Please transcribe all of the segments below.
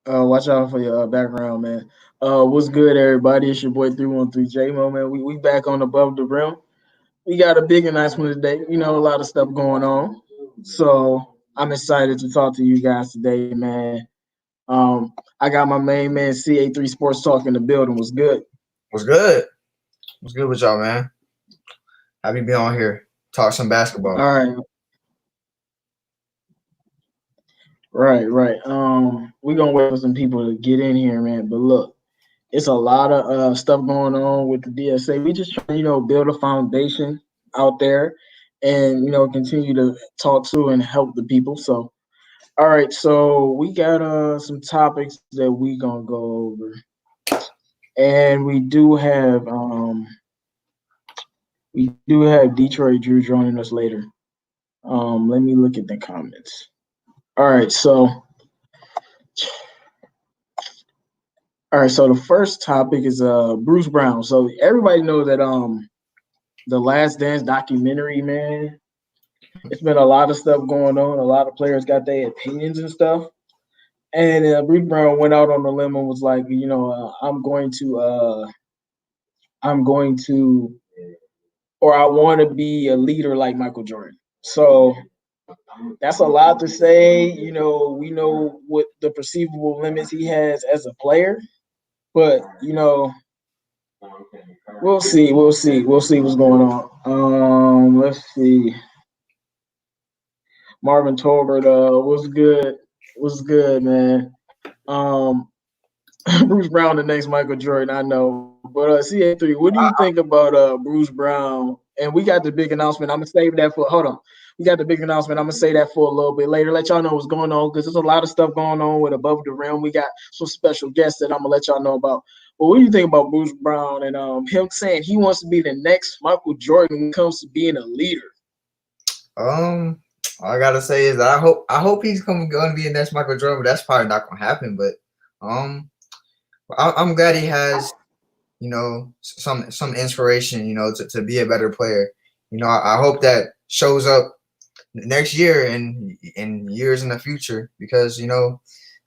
Watch out for your background, man. What's good, everybody? It's your boy 313 J Mo, man. We back on above the rim. We got a big announcement today. You know, a lot of stuff going on. So I'm excited to talk to you guys today, man. I got my main man CA3 Sports Talk in the building. Was good. What's good? What's good with y'all, man? Happy to be on here. Talk some basketball. All right, right. We're gonna wait for some people to get in here, man. But look, it's a lot of stuff going on with the DSA. We just trying to, build a foundation out there and, continue to talk to and help the people. So, all right. So we got some topics that we going to go over. And we do have Detroit Drew joining us later. Let me look at the comments. All right. So the first topic is Bruce Brown. So everybody knows that the Last Dance documentary, man. It's been a lot of stuff going on. A lot of players got their opinions and stuff. And Bruce Brown went out on a limb and was like, I'm going to, or I want to be a leader like Michael Jordan. So that's a lot to say. We know what the perceivable limits he has as a player, but we'll see. We'll see what's going on. Let's see. Marvin Tolbert, what's good? What's good, man? Um, Bruce Brown, the next Michael Jordan, I know. But CA3, what do you think about Bruce Brown? And we got the big announcement. I'm gonna save that for. Hold on. We got the big announcement. I'm gonna say that for a little bit later. Let y'all know what's going on because there's a lot of stuff going on with Above the Rim. We got some special guests that I'm gonna let y'all know about. But what do you think about Bruce Brown and him saying he wants to be the next Michael Jordan when it comes to being a leader? Um, all I gotta say is that I hope he's going to be the next Michael Jordan, but that's probably not going to happen. But um, I'm glad he has some inspiration to be a better player. I hope that shows up next year and in years in the future because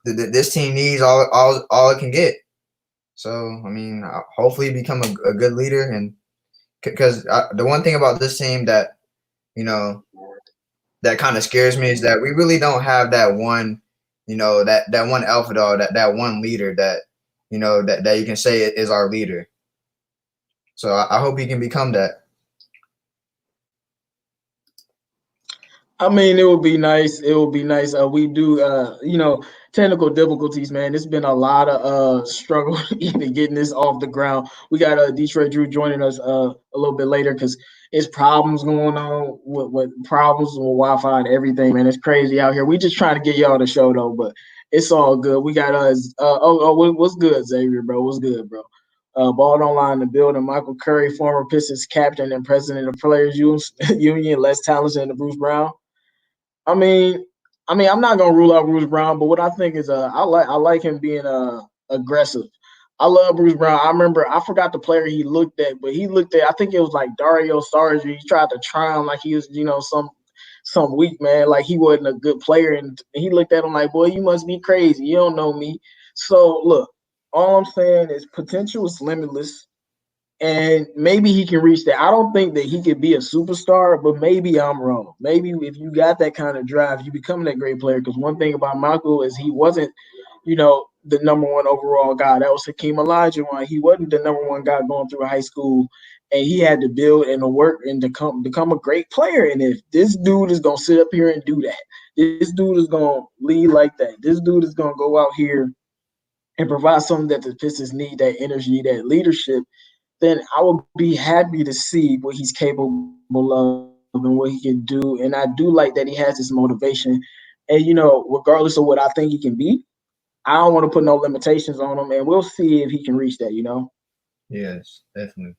this team needs all it can get. So I mean, hopefully become a good leader and because the one thing about this team that you know that kind of scares me is that we really don't have that one, that one alpha dog, that one leader that that you can say is our leader. So I hope he can become that. I mean, it would be nice. It would be nice. We do, technical difficulties, man. It's been a lot of struggle even getting this off the ground. We got Detroit Drew joining us a little bit later because it's problems going on with problems with Wi-Fi and everything, man. It's crazy out here. We just trying to get y'all the show though, but it's all good. We got us. What's good, Xzavier, bro? What's good, bro? Ball online in the building. Michael Curry, former Pistons captain and president of Players Union, less talented than Bruce Brown. I mean, I'm not gonna rule out Bruce Brown, but what I think is, I like him being aggressive. I love Bruce Brown. I remember I forgot the player he looked at, but he looked at I think it was like Dario Saric. He tried to try him like he was some weak man, like he wasn't a good player, and he looked at him like, boy, you must be crazy. You don't know me. So look, all I'm saying is potential is limitless and maybe he can reach that. I don't think that he could be a superstar, but maybe I'm wrong. Maybe if you got that kind of drive, you become that great player. Because one thing about Michael is he wasn't, the number one overall guy. That was Hakeem Olajuwon. He wasn't the number one guy going through high school, and he had to build and to work and to become a great player. And if this dude is gonna sit up here and do that, this dude is gonna lead like that. This dude is gonna go out here and provide something that the Pistons need, that energy, that leadership, then I would be happy to see what he's capable of and what he can do. And I do like that he has this motivation. And regardless of what I think he can be, I don't want to put no limitations on him. And we'll see if he can reach that. Yes, definitely.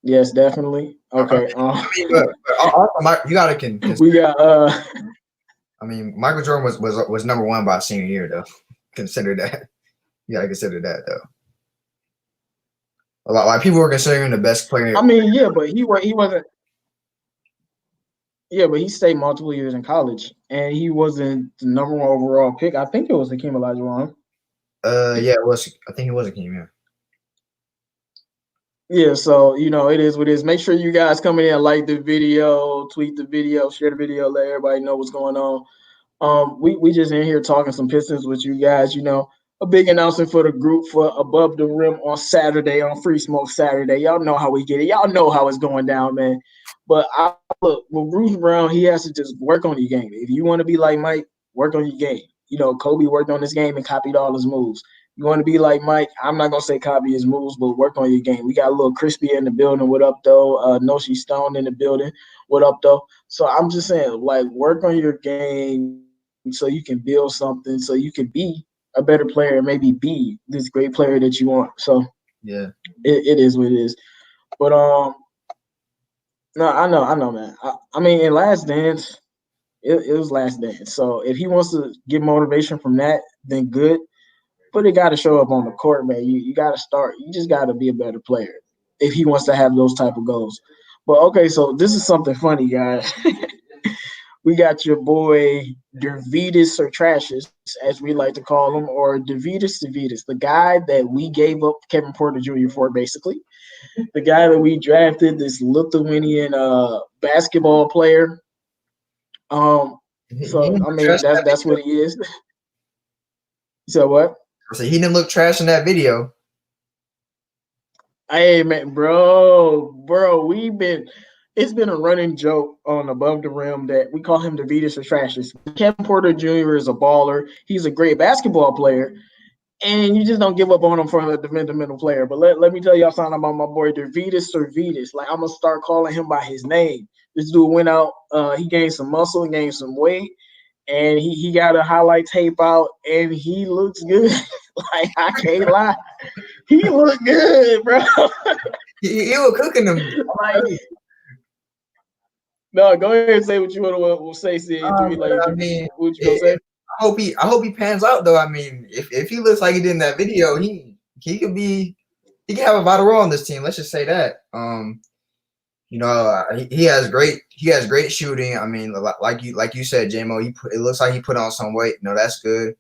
Yes, definitely. Okay. I mean, but also, you gotta We got I mean, Michael Jordan was number one by senior year though. Consider that. You gotta consider that though. A lot people were considering him the best player. I mean, yeah, but he wasn't. Yeah, but he stayed multiple years in college, and he wasn't the number one overall pick. I think it was Hakeem Olajuwon. Yeah, it was. I think it was a game. Yeah. Yeah, so it is what it is. Make sure you guys come in and like the video, tweet the video, share the video, let everybody know what's going on. We just in here talking some Pistons with you guys. A big announcement for the group for Above the Rim on Saturday, on Free Smoke Saturday. Y'all know how we get it. Y'all know how it's going down, man. But look, with Bruce Brown, he has to just work on your game. If you want to be like Mike, work on your game. Kobe worked on his game and copied all his moves. You want to be like Mike? I'm not gonna say copy his moves, but work on your game. We got a little Crispy in the building. What up, though? Noshi Stone in the building. What up, though? So I'm just saying, like, work on your game so you can build something, so you can be a better player and maybe be this great player that you want. So Yeah. it is what it is. But no, I know, man. I mean, in Last Dance, it was Last Dance. So if he wants to get motivation from that, then good. But it got to show up on the court, man. You got to start. You just got to be a better player if he wants to have those type of goals. But okay, so this is something funny, guys. We got your boy Dervitas or Trashes, as we like to call him, or Devitas, the guy that we gave up Kevin Porter Jr. for, basically. The guy that we drafted, this Lithuanian basketball player. He So didn't I look mean, trash in that that's video. what he is. So what? So he didn't look trash in that video. Hey man, bro, it's been a running joke on Above the Rim that we call him the Vetus or Trashes. Kevin Porter Jr. is a baller. He's a great basketball player, and you just don't give up on him for a developmental player. But let me tell y'all something about my boy Dervitas or Vetus. Like, I'm gonna start calling him by his name. This dude went out, he gained some muscle, gained some weight, and he got a highlight tape out, and he looks good. Like, I can't lie, he looked good, bro. He was cooking them. Like, no, go ahead and say what you want to say, Sid. To me, like, I mean, what you gonna say? I hope he pans out though. I mean, if he looks like he did in that video, he could be he can have a vital role on this team. Let's just say that. He has great shooting. I mean, like you said, JMO, it looks like he put on some weight. No, that's good.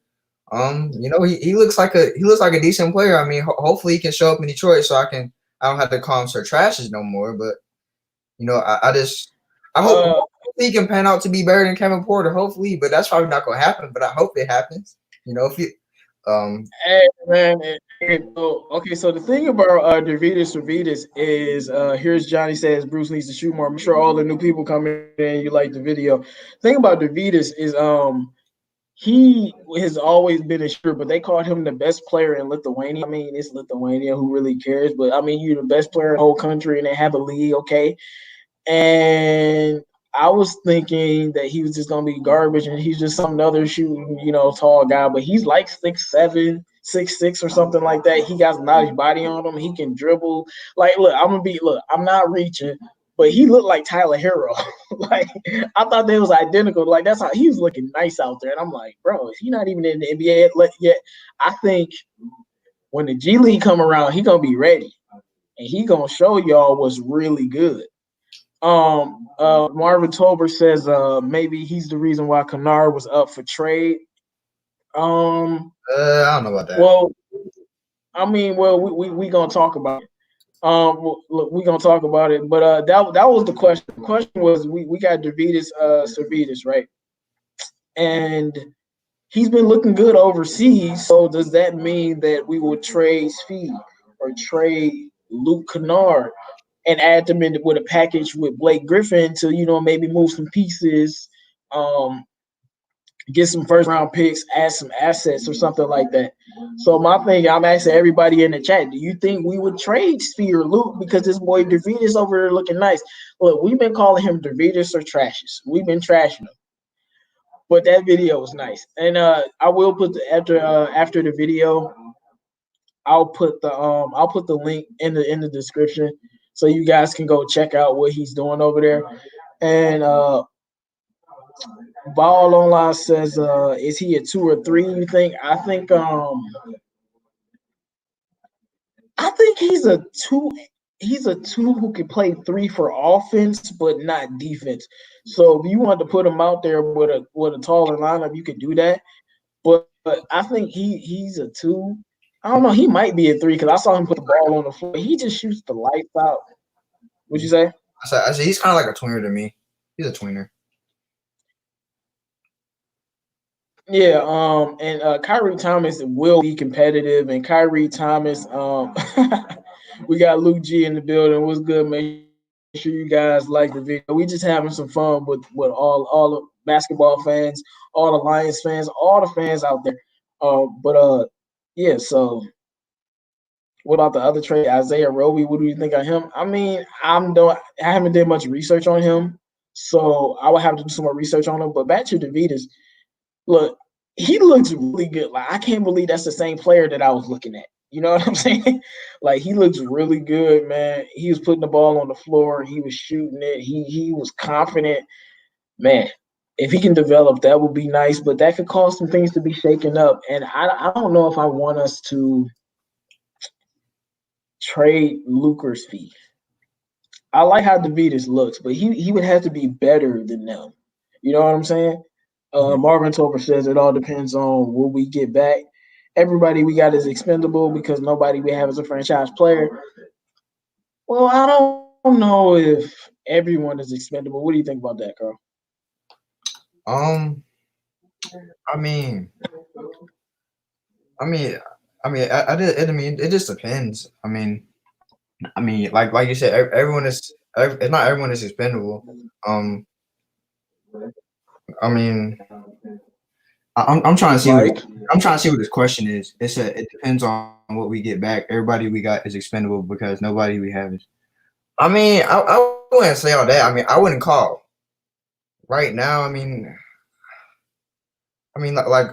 He looks like a decent player. I mean, hopefully he can show up in Detroit so I don't have to call him Sir Trashes no more. But I hope he can pan out to be better than Kevin Porter. Hopefully, but that's probably not gonna happen. But I hope it happens. If you Hey man, okay. So the thing about Dervitas is here's Johnny says Bruce needs to shoot more. I'm sure all the new people coming in, you like the video. Thing about Dervitas is he has always been a shooter, but they called him the best player in Lithuania. I mean, it's Lithuania, who really cares? But I mean, you're the best player in the whole country, and they have a league, okay? And I was thinking that he was just gonna be garbage, and he's just some other shooting, tall guy. But he's like 6'7", 6'6", or something like that. He got a nice body on him. He can dribble. Like, look, I'm not reaching, but he looked like Tyler Hero. Like, I thought they was identical. Like, that's how he was looking nice out there. And I'm like, bro, is he not even in the NBA yet? I think when the G League come around, he gonna be ready, and he gonna show y'all what's really good. Marvin Tolbert says maybe he's the reason why Kennard was up for trade. I don't know about that. Well, I mean, we gonna talk about it. Look, we gonna talk about it. But that was the question. The question was we got Dervitas Servitas, right? And he's been looking good overseas. So does that mean that we will trade Speed or trade Luke Kennard and add them in with a package with Blake Griffin to, maybe move some pieces, get some first round picks, add some assets or something like that? So my thing, I'm asking everybody in the chat, do you think we would trade Speed or Luke because this boy Dervitas over there looking nice? Look, we've been calling him Dervitas or Trashes. We've been trashing him. But that video was nice. And I will put after the video, I'll put the link in the description so you guys can go check out what he's doing over there. And Ball Online says, is he a 2 or 3? You think? I think he's a 2. he's a two who can play three for offense, but not defense. So if you want to put him out there with a taller lineup, you could do that. But I think he's a two. I don't know. He might be a three because I saw him put the ball on the floor. He just shoots the lights out. What'd you say? I said he's kind of like a tweener to me. He's a tweener. Yeah, and Kyrie Thomas will be competitive, and Kyrie Thomas, we got Luke G in the building. What's good? Make sure you guys like the video. We just having some fun with all the basketball fans, all the Lions fans, all the fans out there. But yeah. So what about the other trade, Isaiah Roby? What do you think of him? I mean, I haven't done much research on him, so I would have to do some more research on him. But back to DeVitas. Look, he looks really good. Like, I can't believe that's the same player that I was looking at. You know what I'm saying? Like, he looks really good, man. He was putting the ball on the floor. He was shooting it. He was confident. Man, if he can develop, that would be nice. But that could cause some things to be shaken up. And I don't know if I want us to trade Lucas fee. I like how DeVitas looks, but he would have to be better than them. You know what I'm saying? Marvin Tolbert says it all depends on what we get back. Everybody we got is expendable because nobody we have is a franchise player. Well, I don't know if everyone is expendable. What do you think about that, Carl? Um, I mean, I mean, I mean, it just depends. I mean, like you said, everyone is. It's not everyone is expendable. I mean, I'm trying to see what Like, I'm trying to see what this question is. It depends on what we get back. Everybody we got is expendable because nobody we have is. I mean, I wouldn't say all that. I mean, I wouldn't call right now. Like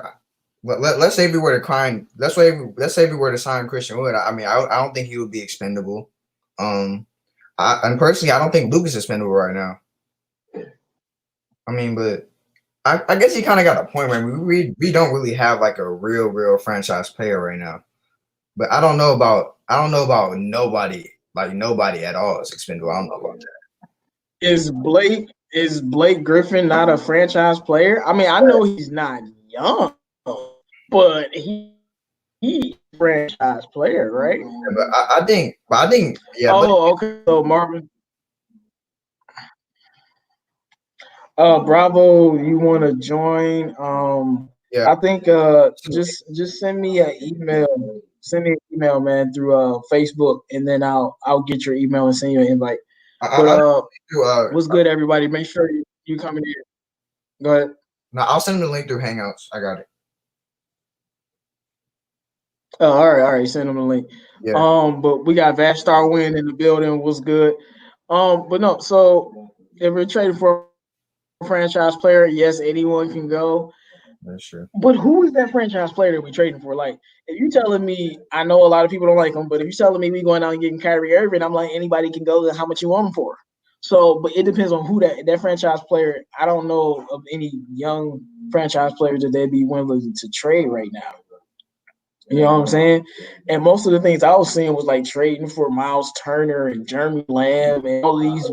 let's say if we were to sign, let's say if we were to sign Christian Wood. I mean, I don't think he would be expendable. And personally, I don't think Luke is expendable right now. I mean, but I guess he kind of got a point where we don't really have like a real franchise player right now. But I don't know about nobody, like nobody at all is expendable. I don't know about that. is Blake Griffin not a franchise player? I mean, I know he's not young, but he's a franchise player, right? Yeah, but I think yeah, but Oh, okay. So Marvin, Bravo, you want to join? yeah, I think just send me an email. Send me an email, man, through Facebook, and then I'll get your email and send you an invite. But I do, what's good, everybody? Make sure you come in here. Go ahead. no, I'll send him the link through Hangouts. I got it. Oh, all right. Send them the link. Yeah, But we got Vash Starwind in the building. What's good? But no. So if we're trading for a franchise player, yes, anyone can go. that's true. But who is that franchise player that we trading for? Like, if you're telling me, I know a lot of people don't like him, but if you're telling me we going out and getting Kyrie Irving, I'm like, anybody can go. Then how much you want him for? So, but it depends on who that franchise player. I don't know of any young franchise players that they'd be willing to trade right now. You know what I'm saying? And most of the things I was seeing was like trading for Miles Turner and Jeremy Lamb and all these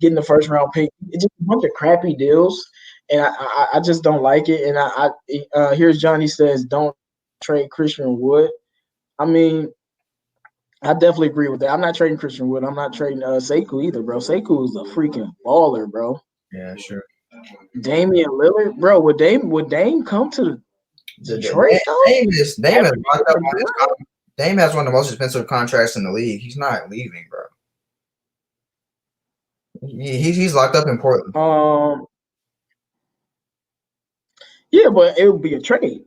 getting the first round pick. It's just a bunch of crappy deals, and I just don't like it. And here's Johnny says don't trade Christian Wood. I mean, I definitely agree with that. I'm not trading Christian Wood. I'm not trading Sekou either, bro. Sekou is a freaking baller, bro. Yeah, sure. Damian Lillard, bro. Would Dame come to Detroit though? Dame is locked up on his Dame has one of the most expensive contracts in the league. He's not leaving, bro. He's locked up in Portland. Yeah, but it would be a trade.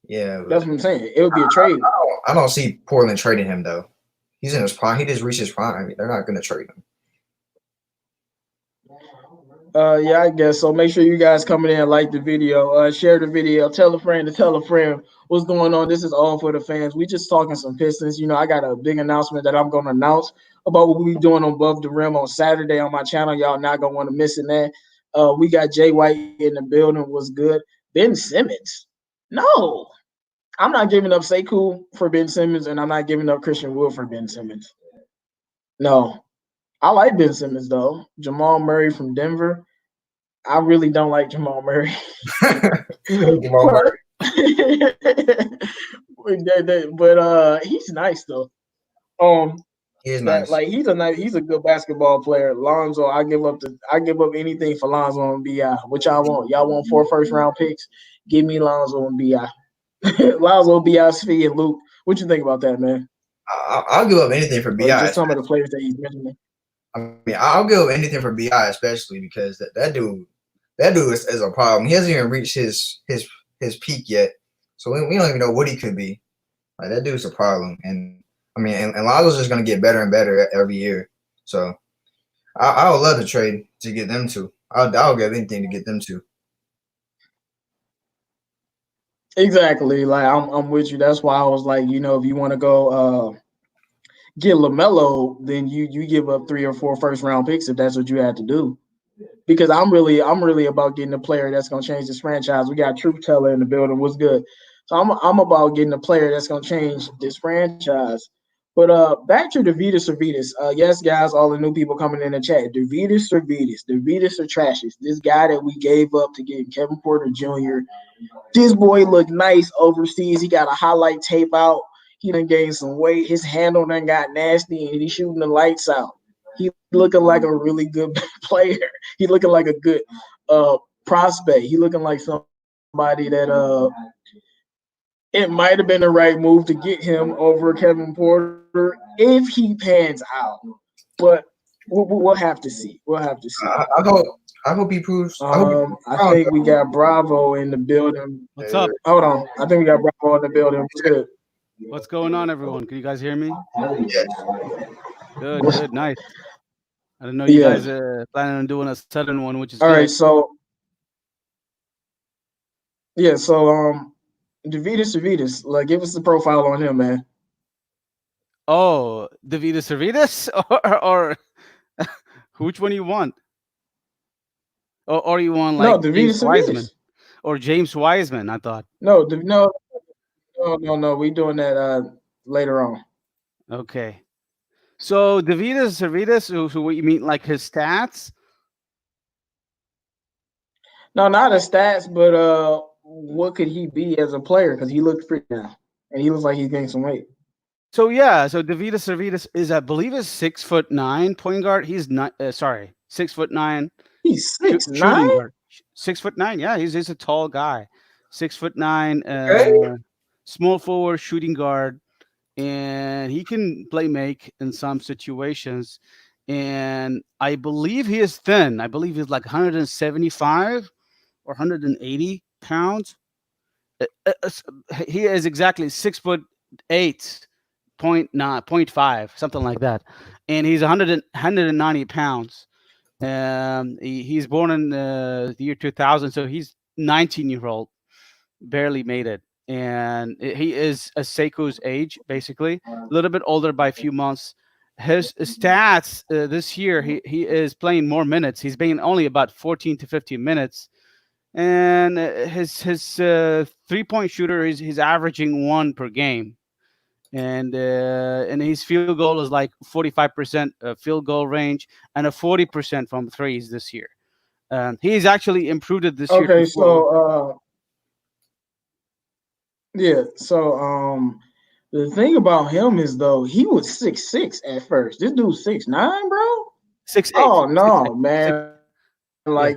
Yeah, That's what I'm saying. It would be a trade. I don't see Portland trading him though. He's in his prime. He just reached his prime. I mean, they're not going to trade him. Yeah, I guess so. Make sure you guys coming in, like the video, share the video, tell a friend to tell a friend what's going on. This is all for the fans. We just talking some Pistons. You know, I got a big announcement that I'm going to announce about what we doing on Above the Rim on Saturday on my channel. Y'all not gonna want to miss it, man. We got Jay White in the building. Was good. Ben Simmons. No. I'm not giving up Sekou for Ben Simmons, and I'm not giving up Christian Wood for Ben Simmons. No, I like Ben Simmons though. Jamal Murray from Denver. I really don't like Jamal Murray. Jamal Murray. but he's nice though. Um, He is that nice. like he's a good basketball player. Lonzo, I give up anything for Lonzo and Bi. What y'all want? Y'all want 4 first-round picks? Give me Lonzo and Bi. Lonzo, Bi, Svi, and Luke. What you think about that, man? I'll give up anything for Or Bi. just some of the players that he's mentioning. I mean, I'll give up anything for Bi, especially because that dude is a problem. He hasn't even reached his peak yet, so we don't even know what he could be. Like that dude's a problem, and I mean, and Lonzo's just gonna get better and better every year. So I would love to trade to get them two. I'll give anything to get them two. Exactly. Like I'm with you. That's why I was like, if you want to go get LaMelo, then you give up 3 or 4 first-round picks if that's what you had to do. Because I'm really about getting a player that's gonna change this franchise. We got Truth Teller in the building. What's good? So I'm about getting a player that's gonna change this franchise. But back to Davidas Servidis. Yes, guys, all the new people coming in the chat. Davidas Servidis. Davidas Atrocious. This guy that we gave up to get Kevin Porter Jr. This boy looked nice overseas. He got a highlight tape out. He done gained some weight. His handle done got nasty, and he's shooting the lights out. He looking like a really good player. He looking like a good prospect. He looking like somebody that it might have been the right move to get him over Kevin Porter if he pans out. But we'll have to see. We'll have to see. I hope he proves. I hope he proves I wrong. think we got Bravo in the building. What's up? Hold on. I think we got Bravo in the building. What's good? What's going on, everyone? Can you guys hear me? Yes. Good, nice. I didn't know you Yeah. guys planning on doing a sudden one, which is All good. right. So yeah. So Davidas, like, give us the profile on him, man. Oh, Davidas Servidis, or which one do you want? Or you want No, like James Davidas Wiseman Servidis. or James Wiseman? I thought. No, no. We doing that later on. Okay. So Davidas Servidis, so what you mean, like his stats? No, not his stats, but what could he be as a player? Because he looks pretty now, and he looks like he's gained some weight. So yeah, so Davidas Servidis is, I believe, is 6'9" point guard. He's not 6'9" He's shooting 6'9". guard. 6'9". Yeah, he's a tall guy. 6'9", Okay. small forward, shooting guard, and he can play make in some situations. And I believe he is thin. I believe he's like 175 or 180 pounds. He is exactly 6'8", 0.5, something like that, and he's 190 pounds. He's born in the year 2000, so he's 19-year-old, barely made it, and he is a Seiko's age, basically, a little bit older by a few months. His stats this year, he is playing more minutes. He's playing only about 14 to 15 minutes, and his 3-point shooter he's averaging 1 per game, and his field goal is like 45% field goal range and a 40% from threes this year. He's actually improved it this year to Okay, 4. so yeah, so the thing about him is though he was 6'6" at first. This dude's 6'9", bro. 6'8", Oh 6'8", no, man! yeah, Like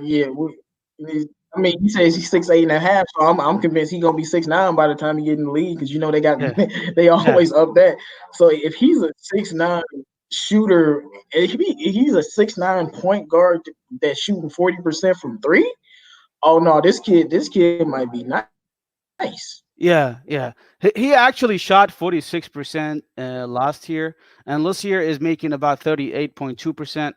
I mean, he says he's 6'8.5", so I'm convinced he's gonna be 6'9" by the time he get in the league because they got yeah, they yeah. always up that. So if he's a 6'9" shooter, if he's a 6'9" point guard that's shooting 40% from three, oh no, this kid might be nice. Yeah. He actually shot 46% last year, and this year is making about 38.2%.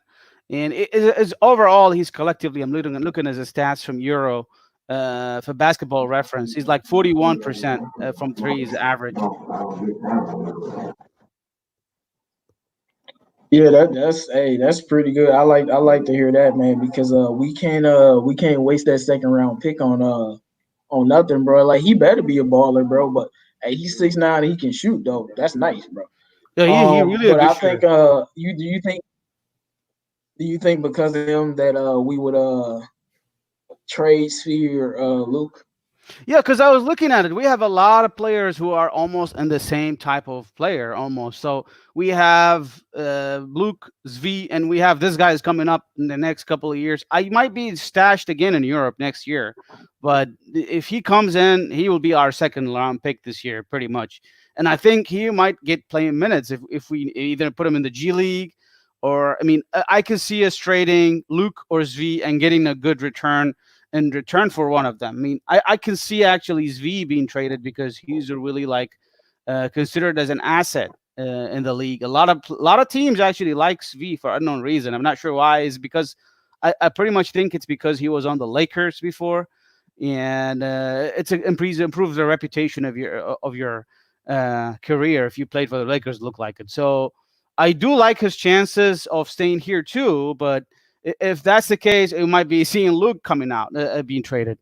And it's overall, he's collectively. I'm looking at his stats from Euro, for Basketball Reference. He's like 41% from three is average. Yeah, that's pretty good. I like to hear that, man, because we can't waste that second round pick on nothing, bro. Like he better be a baller, bro. But Hey, he's 6'9", he can shoot though. That's nice, bro. Yeah, he really a But good I think shooter. do you think because of him that we would trade Sphere Luke? Yeah, because I was looking at it. We have a lot of players who are almost in the same type of player, almost. So we have Luke Zv, and we have this guy is coming up in the next couple of years. I might be stashed again in Europe next year, but if he comes in, he will be our second round pick this year, pretty much. And I think he might get playing minutes if we either put him in the G League, or I mean, I can see us trading Luke or Zv and getting a good return in return for one of them. I mean, I can see actually Zv being traded because he's a really like considered as an asset in the league. A lot of teams actually like Zv for unknown reason. I'm not sure why. Is because I pretty much think it's because he was on the Lakers before, and improves the reputation of your career if you played for the Lakers. Look like it. So I do like his chances of staying here too, but if that's the case, it might be seeing Luke coming out, being traded.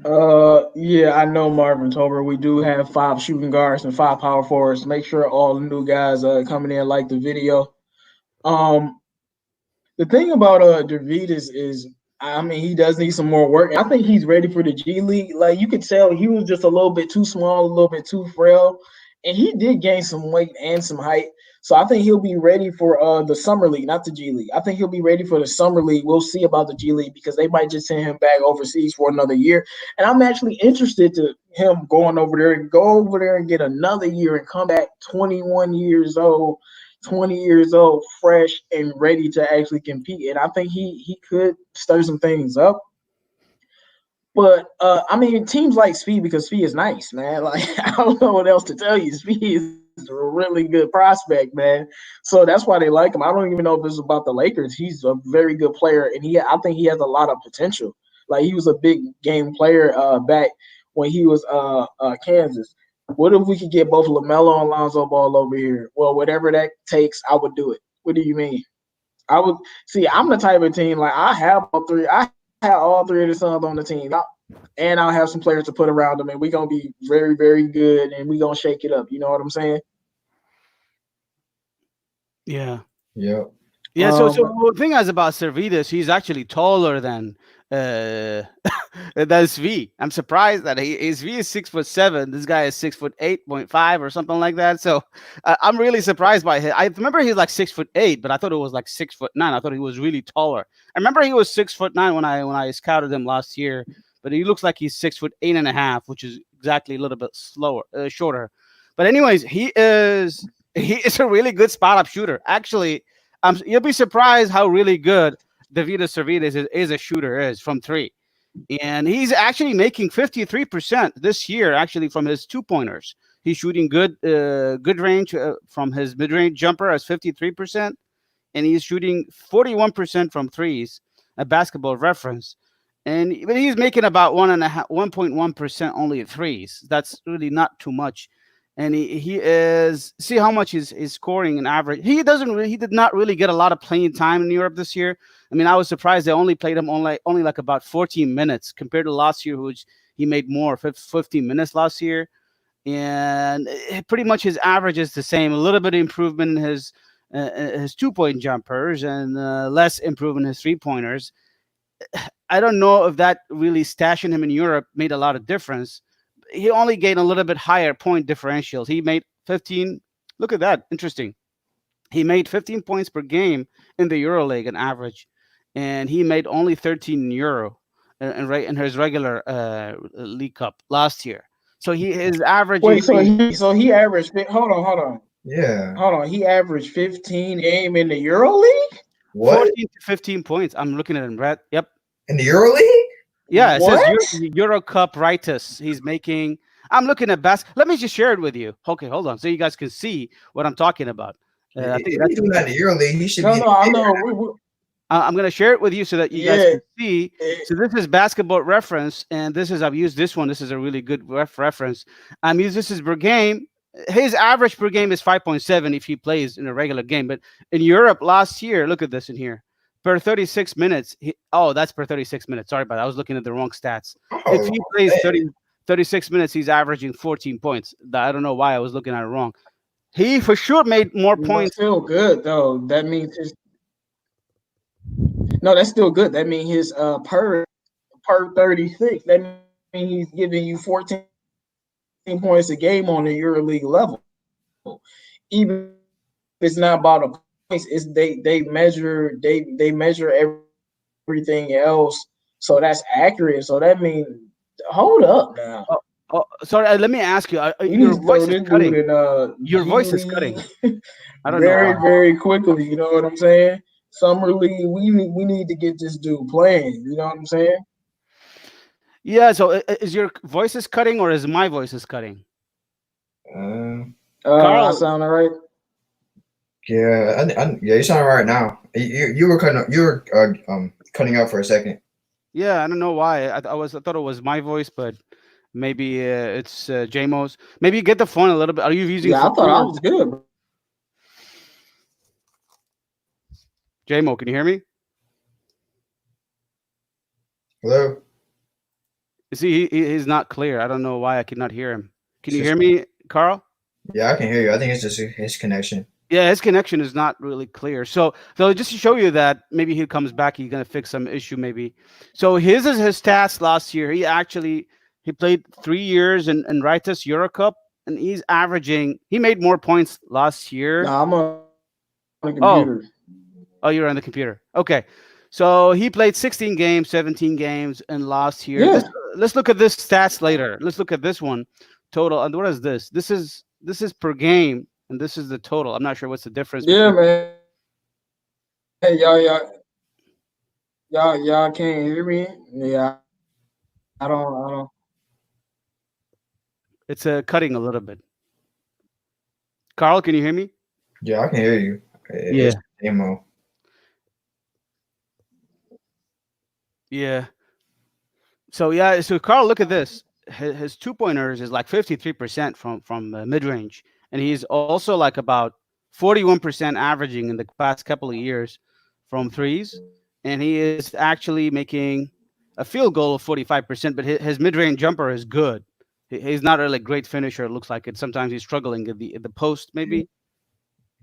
Yeah, I know Marvin Tolbert. We do have 5 shooting guards and 5 power forwards. Make sure all the new guys coming in like the video. Um, the thing about David is, I mean, he does need some more work. I think he's ready for the G League. Like you could tell, he was just a little bit too small, a little bit too frail, and he did gain some weight and some height. So I think he'll be ready for the summer league, not the G League. I think he'll be ready for the summer league. We'll see about the G League because they might just send him back overseas for another year. And I'm actually interested to him going over there and go over there and get another year and come back 21 years old 20 years old, fresh and ready to actually compete. And I think he could stir some things up. But I mean, teams like Speed because Speed is nice, man. Like I don't know what else to tell you. Speed is a really good prospect, man. So that's why they like him. I don't even know if it's about the Lakers. He's a very good player, and I think he has a lot of potential. Like he was a big game player back when he was Kansas. What if we could get both LaMelo and Lonzo Ball over here? Well, whatever that takes, I would do it. What do you mean? I would see. I'm the type of team like I have all three. I have all three of the sons on the team, and I'll have some players to put around them, and we're gonna be very, very good, and we're gonna shake it up. You know what I'm saying? Yeah. Yep. Yeah, so Um, the thing is about Servidus, he's actually taller uh than Svi. I'm surprised that his V is 6'7". This guy is 6'8.5" or something like that. So I'm really surprised by him. I remember he's like 6'8", but I thought it was like 6'9". I thought he was really taller. I remember he was 6'9" when I scouted him last year, but he looks like he's 6'8.5", which is exactly a little bit shorter. But anyways, he is a really good spot up shooter. Actually, you'll be surprised how really good Davidas Servides is a shooter is from three. And he's actually making 53% this year, actually, from his 2-pointers. He's shooting good range from his mid-range jumper as 53%, and he's shooting 41% from threes, a basketball reference. But he's making about 1.1% only at threes. That's really not too much. And he is see how much is scoring an average. He did not really get a lot of playing time in Europe this year. I mean, I was surprised they only played him only like about 14 minutes compared to last year, which he made more 15 minutes last year. And pretty much his average is the same. A little bit of improvement in his 2-point jumpers and less improvement in his 3-pointers. I don't know if that really stashing him in Europe made a lot of difference. He only gained a little bit higher point differentials. He made 15. Look at that. Interesting. He made 15 points per game in the EuroLeague on average, and he made only 13 euro in his regular League Cup last year. So he is averaging. wait, so he averaged. Hold on. Yeah. Hold on. He averaged 15 game in the Euro League. What? 14 to 15 points. I'm looking at him, Brett. Yep. In the EuroLeague? Yeah, it says What? Euro Cup Rightus. He's making. I'm looking at Let me just share it with you. Okay, hold on, so you guys can see what I'm talking about. I think If that's. he's doing that in the EuroLeague, he should No, be. no, I know. I'm going to share it with you so that you guys Yeah. can see. So this is basketball reference, and I've used this one. This is a really good reference. This is per game. His average per game is 5.7 if he plays in a regular game. But in Europe last year, look at this in here. per 36 minutes. That's per 36 minutes. Sorry about that. I was looking at the wrong stats. If Oh, he plays man. 36 minutes, he's averaging 14 points. I don't know why I was looking at it wrong. He for sure made more That's points. still good though. That means his no, that's still good. That means his per 36. That means he's giving you 14 points a game on the EuroLeague level. Even if it's not about the points, it's they measure everything else. So that's accurate. So that means hold up now. Sorry, let me ask you. We need Your to throw voice is this dude cutting. in Your G voice is League cutting. I don't know very, why. very quickly. You know what I'm saying? Summer League, we need to get this dude playing. You know what I'm saying? Yeah. So is your voice is cutting or is my voice is cutting? I Carl, sound all right. Yeah, yeah, you sound right now. You were cutting out for a second. yeah, I don't know why. I thought it was my voice, but maybe it's JMO's. Maybe get the phone a little bit. Are you using Yeah, I phone thought I or was good. JMO? Can you hear me? Hello. You see, he's not clear. I don't know why I cannot hear him. Can It's you just, hear me, Carl? yeah, I can hear you. I think it's just his connection. Yeah, his connection is not really clear. So just to show you that maybe he comes back, he's gonna fix some issue maybe. So his is his stats last year. He played 3 years in Ritus Euro Cup, and he's averaging. He made more points last year. Nah, I'm on the Oh, computer. you're on the computer. Okay, so he played 16 games, 17 games, and last year. Yeah, Let's look at this stats later. Let's look at this one total. And what is this? This is per game, and this is the total. I'm not sure what's the difference yeah, between. man. Hey, y'all can't hear me. Yeah, I don't. It's cutting a little bit. Carl, can you hear me? Yeah, I can hear you. Yeah. It's demo. Yeah. So Carl, look at this. His two pointers is like 53% from mid range, and he's also like about 41% averaging in the past couple of years from threes, and he is actually making a field goal of 45%. But his mid range jumper is good. He's not really a great finisher. It looks like it. Sometimes he's struggling at the post, maybe.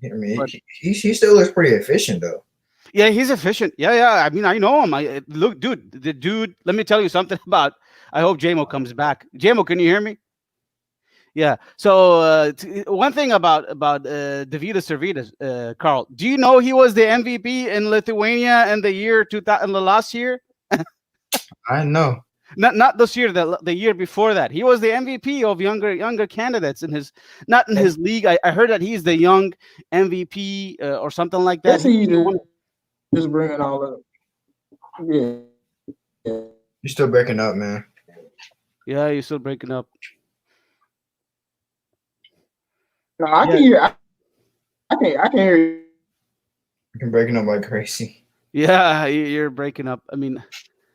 I mean, But he still looks pretty efficient though. yeah, he's efficient. Yeah. I mean, I know him. Look, dude, the dude. Let me tell you something about. I hope JMO comes back. JMO, can you hear me? Yeah. So one thing about Davidas Servidas, Carl. Do you know he was the MVP in Lithuania in the year 2000, in the last year? I know. Not this year, the year before that. He was the MVP of younger candidates in his not in his league. I heard that he's the young MVP or something like that. Guess he just bringing all up. Yeah. You're still breaking up, man. Yeah, you're still breaking up. No, I Yeah. can hear. I can hear you. You're breaking up like crazy. Yeah, you're breaking up. I mean,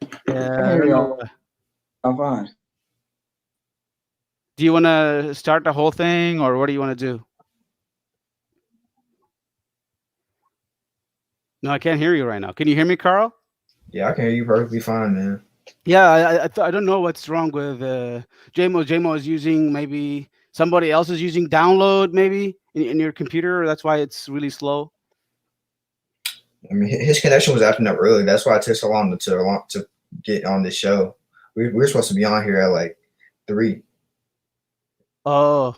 I can I hear don't know. y'all. I'm fine. Do you want to start the whole thing, or what do you want to do? No, I can't hear you right now. Can you hear me, Carl? Yeah, I can hear you perfectly fine, man. Yeah, I don't know what's wrong with JMO. JMO is using maybe somebody else is using download maybe in your computer. That's why it's really slow. I mean, his connection was acting up early. That's why it took so long to get on this show. We're supposed to be on here at like 3. Oh,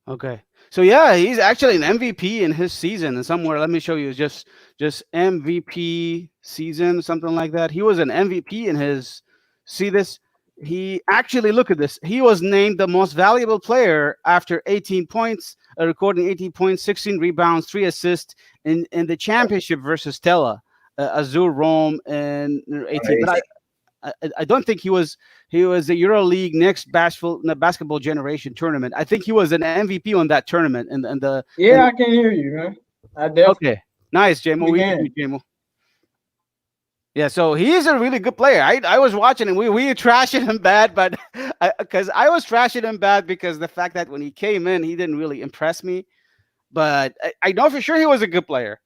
okay. So yeah, he's actually an MVP in his season. And somewhere, let me show you, just MVP season, something like that. He was an MVP in his. See this? He actually look at this. He was named the most valuable player after 18 points, recording 18 points, 16 rebounds, 3 assists in the championship versus Stella, Azure Rome, and 18. But I don't think he was the EuroLeague next basketball generation tournament. I think he was an MVP on that tournament and the Yeah, I can hear you, man. I definitely okay. Nice, JMO. We can. JMO. Yeah, so he is a really good player. I was watching him. We were trashing him bad, but because I was trashing him bad because the fact that when he came in, he didn't really impress me. But I know for sure he was a good player.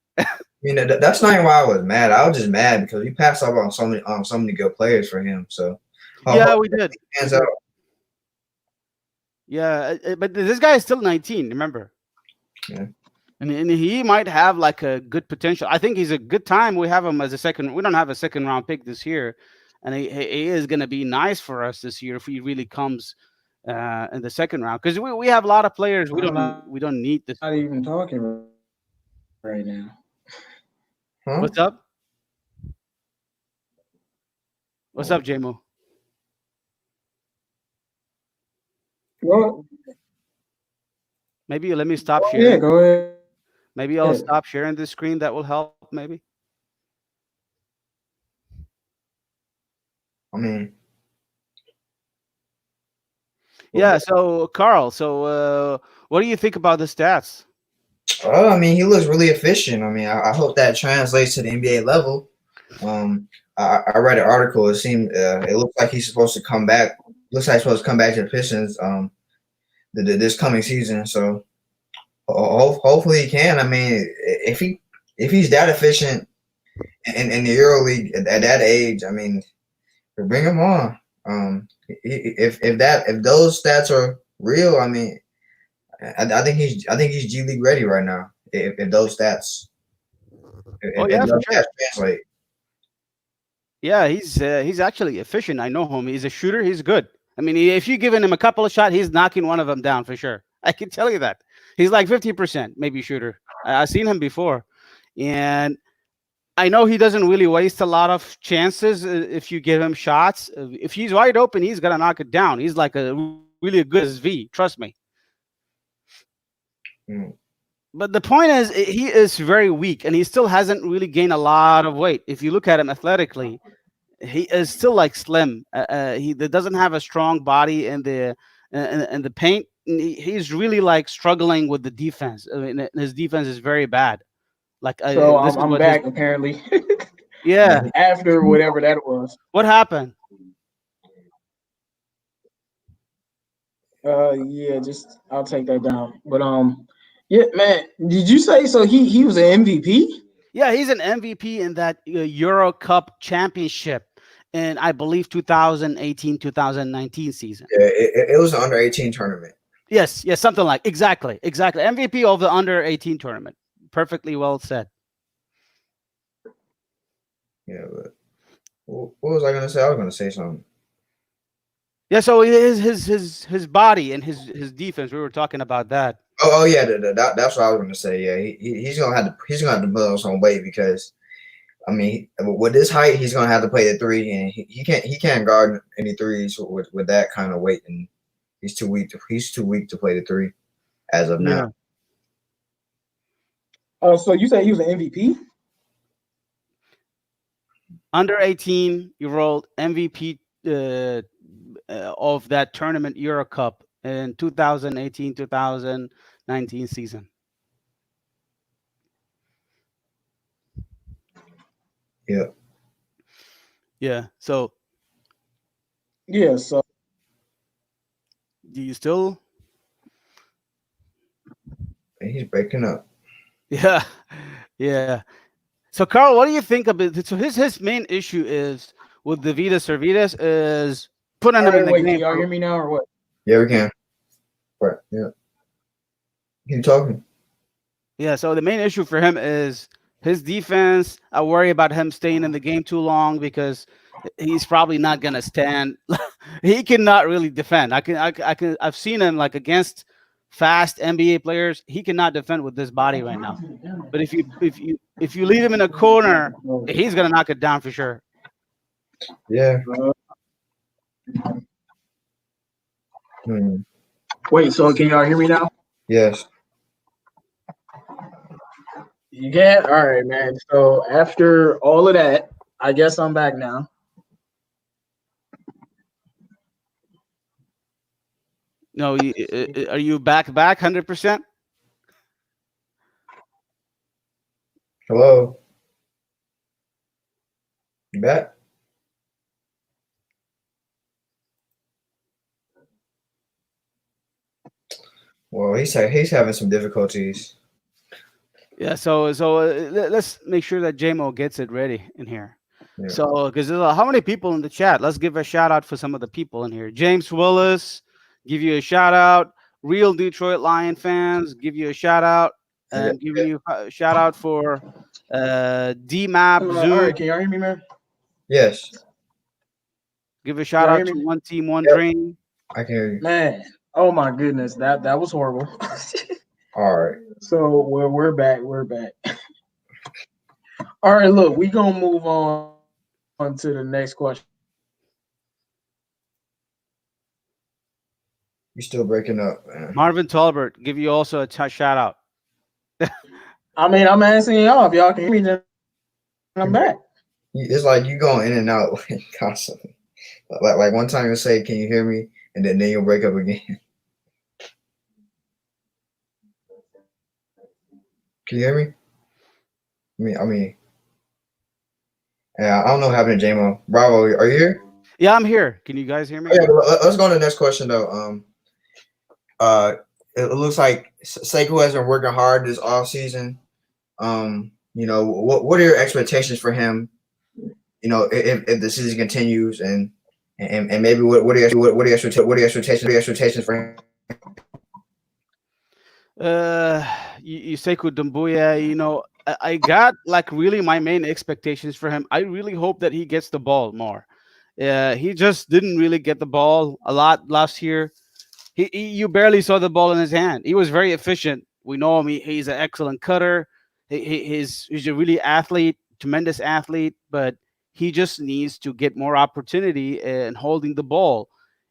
mean, that's not even why I was mad. I was just mad because we passed up on so many good players for him. So, Yeah, we did. hands out. Yeah, but this guy is still 19. Remember, Yeah. and he might have like a good potential. I think he's a good time. We have him as a second. We don't have a second round pick this year, and he is going to be nice for us this year if he really comes in the second round because we have a lot of players. We I'm don't need this. not even talking right now. Huh? What's up? What's up, JMO? Well, Maybe you let me stop yeah, sharing. go ahead. Maybe I'll stop sharing the screen. That will help. Maybe. I mean, Yeah. So Carl. So what do you think about the stats? I mean, he looks really efficient. I mean, I hope that translates to the NBA level. I read an article. It looks like he's supposed to come back. Looks like he's supposed to come back to the Pistons this coming season. So hopefully he can. I mean, if he's that efficient in the EuroLeague at that age, I mean, bring him on. If those stats are real, I mean, I think he's G League ready right now. If those stats, Oh if yeah, for those sure. stats translate. Yeah, he's actually efficient. I know him. He's a shooter. He's good. I mean, if you giving him a couple of shots, he's knocking one of them down for sure. I can tell you that. He's like 50% maybe shooter. I've seen him before, and I know he doesn't really waste a lot of chances if you give him shots. If he's wide open, he's gonna knock it down. He's like a really good as V. Trust me. Mm. But the point is, he is very weak, and he still hasn't really gained a lot of weight. If you look at him athletically, he is still like slim. He doesn't have a strong body in the paint. He's really like struggling with the defense. I mean, his defense is very bad. Like So this is I'm what his back apparently yeah. after whatever that was. What happened? Yeah, just I'll take that down. But yeah, man, did you say so? He was an MVP. Yeah, he's an MVP in that Euro Cup championship in I believe 2018-2019 season. Yeah, it was an under 18 tournament. Yes, yes, something like exactly MVP of the under 18 tournament. Perfectly well said. Yeah, but what was I gonna say? I was gonna say something. Yeah, so his body and his defense. We were talking about that. Oh yeah, that's what I was gonna say. Yeah, he's gonna have to build some weight because I mean, with his height, he's gonna have to play the three, and he can't guard any threes with that kind of weight, and he's too weak to play the three as of now. So you say he was an MVP? Under 18-year-old MVP of that tournament Euro Cup in 2018-2019 season. Yeah. Yeah. So Yeah. So do you still? He's breaking up. Yeah. Yeah. So Carl, what do you think of it? So his main issue is with the Vita Servitas is putting him in the wait, game. can y'all hear me now or what? Yeah, we can. Right. Yeah. Keep talking. Yeah. So the main issue for him is his defense. I worry about him staying in the game too long because he's probably not gonna stand. He cannot really defend. I've seen him like against fast NBA players. He cannot defend with this body right now. But if you leave him in a corner, he's gonna knock it down for sure. Yeah. Wait, so can y'all hear me now? Yes. You can? All right, man. So after all of that, I guess I'm back now. No, are you back 100%? Hello. You back? Well, he's having some difficulties. Yeah, let's make sure that JMO gets it ready in here. Yeah. So, because how many people in the chat? Let's give a shout out for some of the people in here. James Willis, give you a shout out. Real Detroit Lion fans, give you a shout out, Yeah. and giving you a shout out for D Map All Zoom. right, can y'all hear me, man? Yes, Give a Can shout y'all out hear to me? One Team One yep, Dream. I can hear you. Man, oh my goodness, that was horrible. All right. So we're back. We're back. All right, look, we gonna move on to the next question. You still breaking up, man. Marvin Tolbert, give you also a shout out. I mean, I'm asking y'all if y'all can hear me, then I'm back. It's like you going in and out like, constantly. Like one time you'll say, "Can you hear me?" and then you'll break up again. Can you hear me? I mean, yeah. I don't know what happened to JMO. Bravo, are you here? Yeah, I'm here. Can you guys hear me? Oh, yeah. Let's go on to the next question though. Uh, it looks like Seiko has been working hard this off season. What are your expectations for him? If the season continues, and maybe what are your expectations for him? Yuseku Dumbuya, I got like really my main expectations for him. I really hope that he gets the ball more. He just didn't really get the ball a lot last year. You barely saw the ball in his hand. He was very efficient. We know him. He's an excellent cutter. He's a really athlete, tremendous athlete, but he just needs to get more opportunity in holding the ball.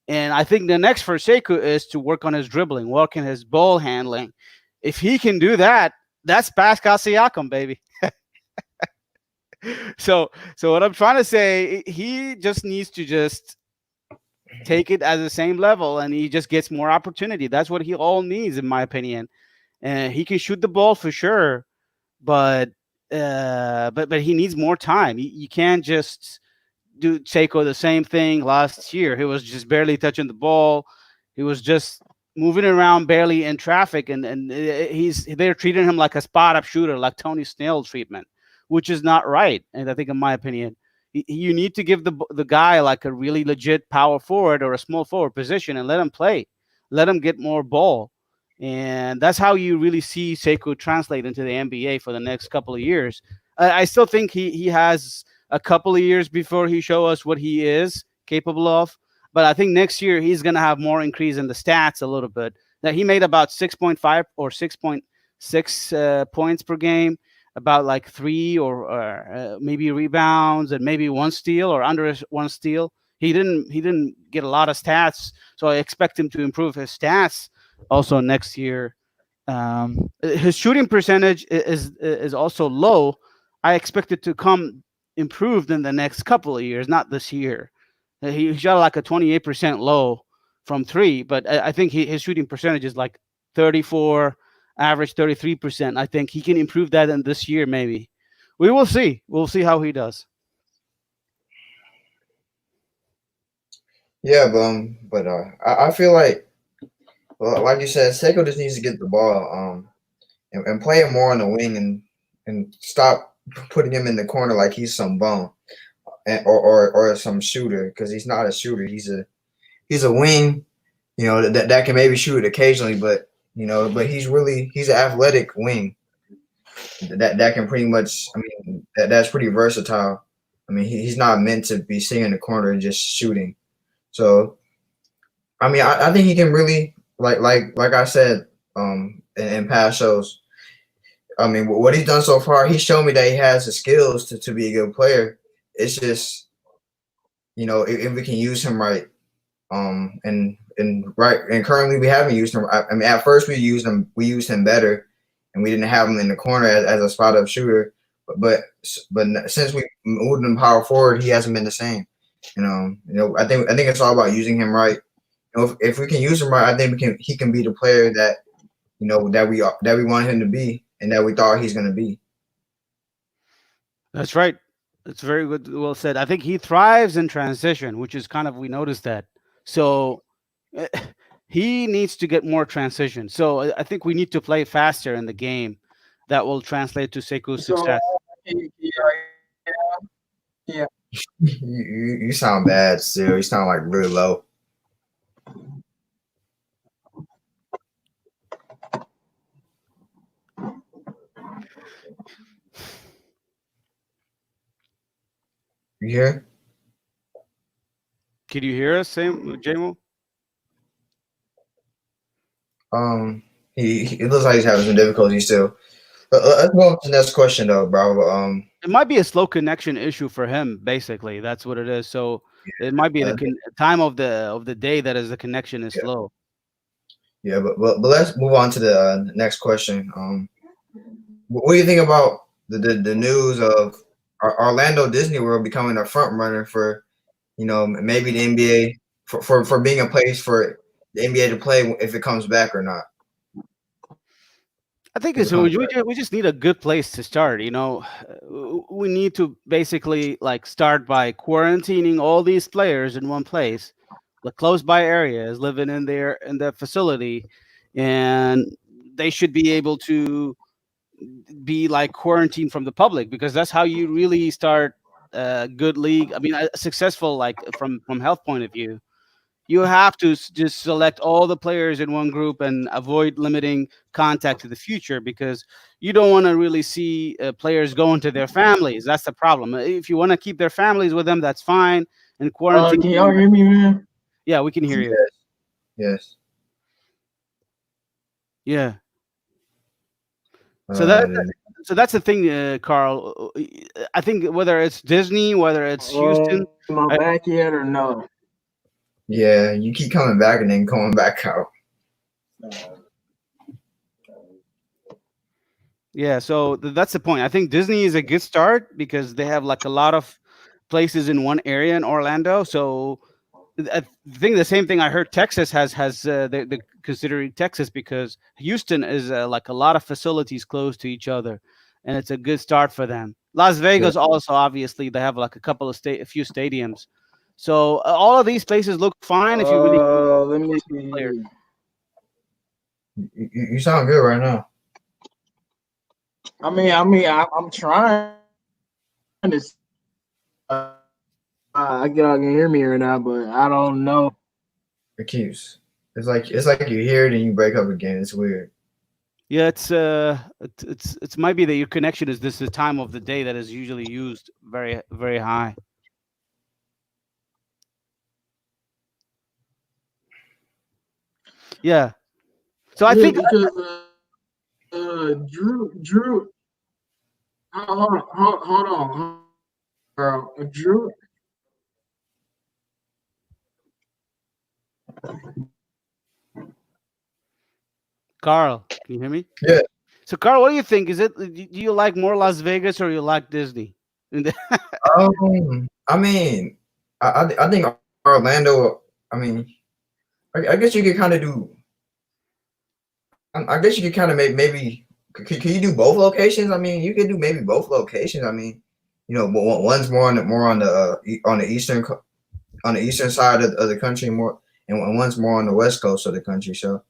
And I think the next for Sekou is to work on his dribbling, work on his ball handling. If he can do that, that's Pascal Siakam, baby. So what I'm trying to say, he just needs to just take it as the same level, and he just gets more opportunity. That's what he all needs, in my opinion. And he can shoot the ball for sure, but but he needs more time. You can't just do Seiko the same thing last year. He was just barely touching the ball. He was just moving around barely in traffic, and they're treating him like a spot up shooter, like Tony Snell treatment, which is not right. And I think, in my opinion, you need to give the guy like a really legit power forward or a small forward position and let him play, let him get more ball. And that's how you really see Sekou translate into the NBA for the next couple of years. I still think he has a couple of years before he show us what he is capable of. But I think next year he's going to have more increase in the stats a little bit. That he made about 6.5 or 6.6 points per game, about like three or maybe rebounds and maybe one steal or under one steal. He didn't get a lot of stats, so I expect him to improve his stats also next year. His shooting percentage is also low. I expect it to come improved in the next couple of years, not this year. He shot like a 28% low from three, but I think his shooting percentage is like 34, average 33%. I think he can improve that in this year, maybe. We will see. We'll see how he does. Yeah, but I feel like, well, like you said, Seiko just needs to get the ball, and play him more on the wing, and stop putting him in the corner like he's some bum, or some shooter, because he's not a shooter. He's a wing, that can maybe shoot occasionally, but he's an athletic wing that can pretty much. I mean, that's pretty versatile. I mean, he's not meant to be sitting in the corner and just shooting. So, I mean, I think he can really, like I said, in past shows. I mean, what he's done so far, he's shown me that he has the skills to be a good player. It's just, if we can use him right, and currently we haven't used him. I mean, at first we used him better, and we didn't have him in the corner as a spot up shooter. But since we moved him power forward, he hasn't been the same. I think it's all about using him right. If we can use him right, I think he can be the player that that we want him to be, and that we thought he's going to be. That's right. That's very good. Well said. I think he thrives in transition, which is kind of, we noticed that. So eh, he needs to get more transition. So I think we need to play faster in the game. that will translate to Seku's So, success. yeah. You sound bad still. You sound like really low. You hear? Can you hear us, same Jamo? It looks like he's having some difficulty still. Let's move on to the next question though, bro. It might be a slow connection issue for him. Basically, that's what it is. So it might be the uh, time of the day that is the connection is yeah, slow. yeah, but let's move on to the next question. What do you think about the news of Orlando Disney World becoming a front runner for maybe the NBA for being a place for the NBA to play if it comes back or not? I think If it's it comes we just need a good place to start. We need to basically like start by quarantining all these players in one place, like close by areas, living in their facility, and they should be able to be like quarantined from the public because that's how you really start a good league. I mean, a successful like from health point of view. You have to just select all the players in one group and avoid limiting contact to the future because you don't want to really see players going to their families. That's the problem. If you want to keep their families with them, that's fine. And quarantine. Can y'all hear me, man? Yeah, we can hear you. yes, yes. Yeah. So that Uh, so that's the thing, Carl. I think whether it's Disney, whether it's Houston, Am I back yet or no? yeah, you keep coming back and then coming back out. yeah. So that's the point. I think Disney is a good start because they have like a lot of places in one area in Orlando. So I think the same thing I heard Texas has they're considering Texas because Houston is like a lot of facilities close to each other, and it's a good start for them. Las Yeah. Vegas also obviously they have like a couple of a few stadiums, so all of these places look fine if you really Let me player. see. You sound good right now. I'm trying to. I y'all can hear me right now, but I don't know. It keeps. It's like you hear it and you break up again. It's weird. Yeah, it's might be that your connection is this the time of the day that is usually used very high. Yeah, so I Yeah, think because Drew, hold on, girl. Drew, Carl, can you hear me? Yeah. So, Carl, what do you think? Do you like more Las Vegas or you like Disney? I mean, I think Orlando. I mean, I guess you could kind of do. I guess you could kind of maybe. Can you do both locations? I mean, you could do maybe both locations. I mean, one's more on the eastern side of the country more, and one's more on the west coast of the country. So,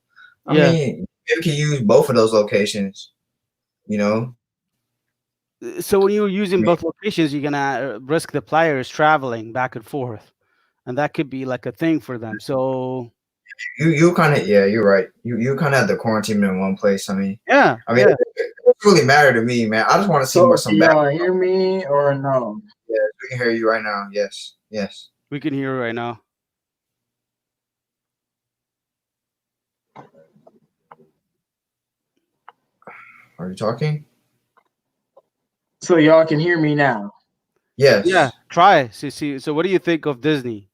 I Yeah. mean, you can use both of those locations. You know, So when you're I using mean, both locations, you're gonna risk the players traveling back and forth, and that could be like a thing for them. So you kind of yeah, you're right. You kind of have to quarantine them in one place. yeah, I mean, yeah, it doesn't really matter to me, man. I just want to see more so can some back. y'all hear me or no? Yes, we can hear you right now. Yes, yes. we can hear you right now. Are you talking? So y'all can hear me now. Yeah, Yes. try. See. So what do you think of Disney?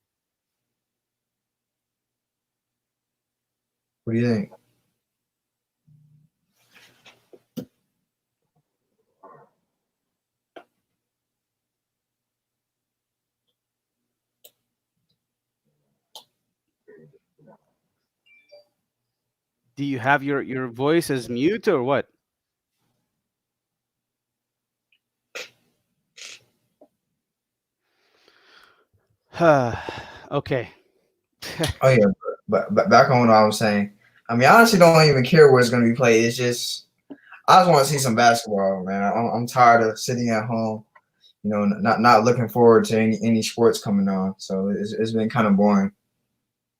What do you think? Do you have your voice as mute or what? Okay. Oh yeah, but back on what I was saying. I mean, I honestly don't even care where it's going to be played. It's just I just want to see some basketball, man. I'm tired of sitting at home, not looking forward to any sports coming on. So it's been kind of boring.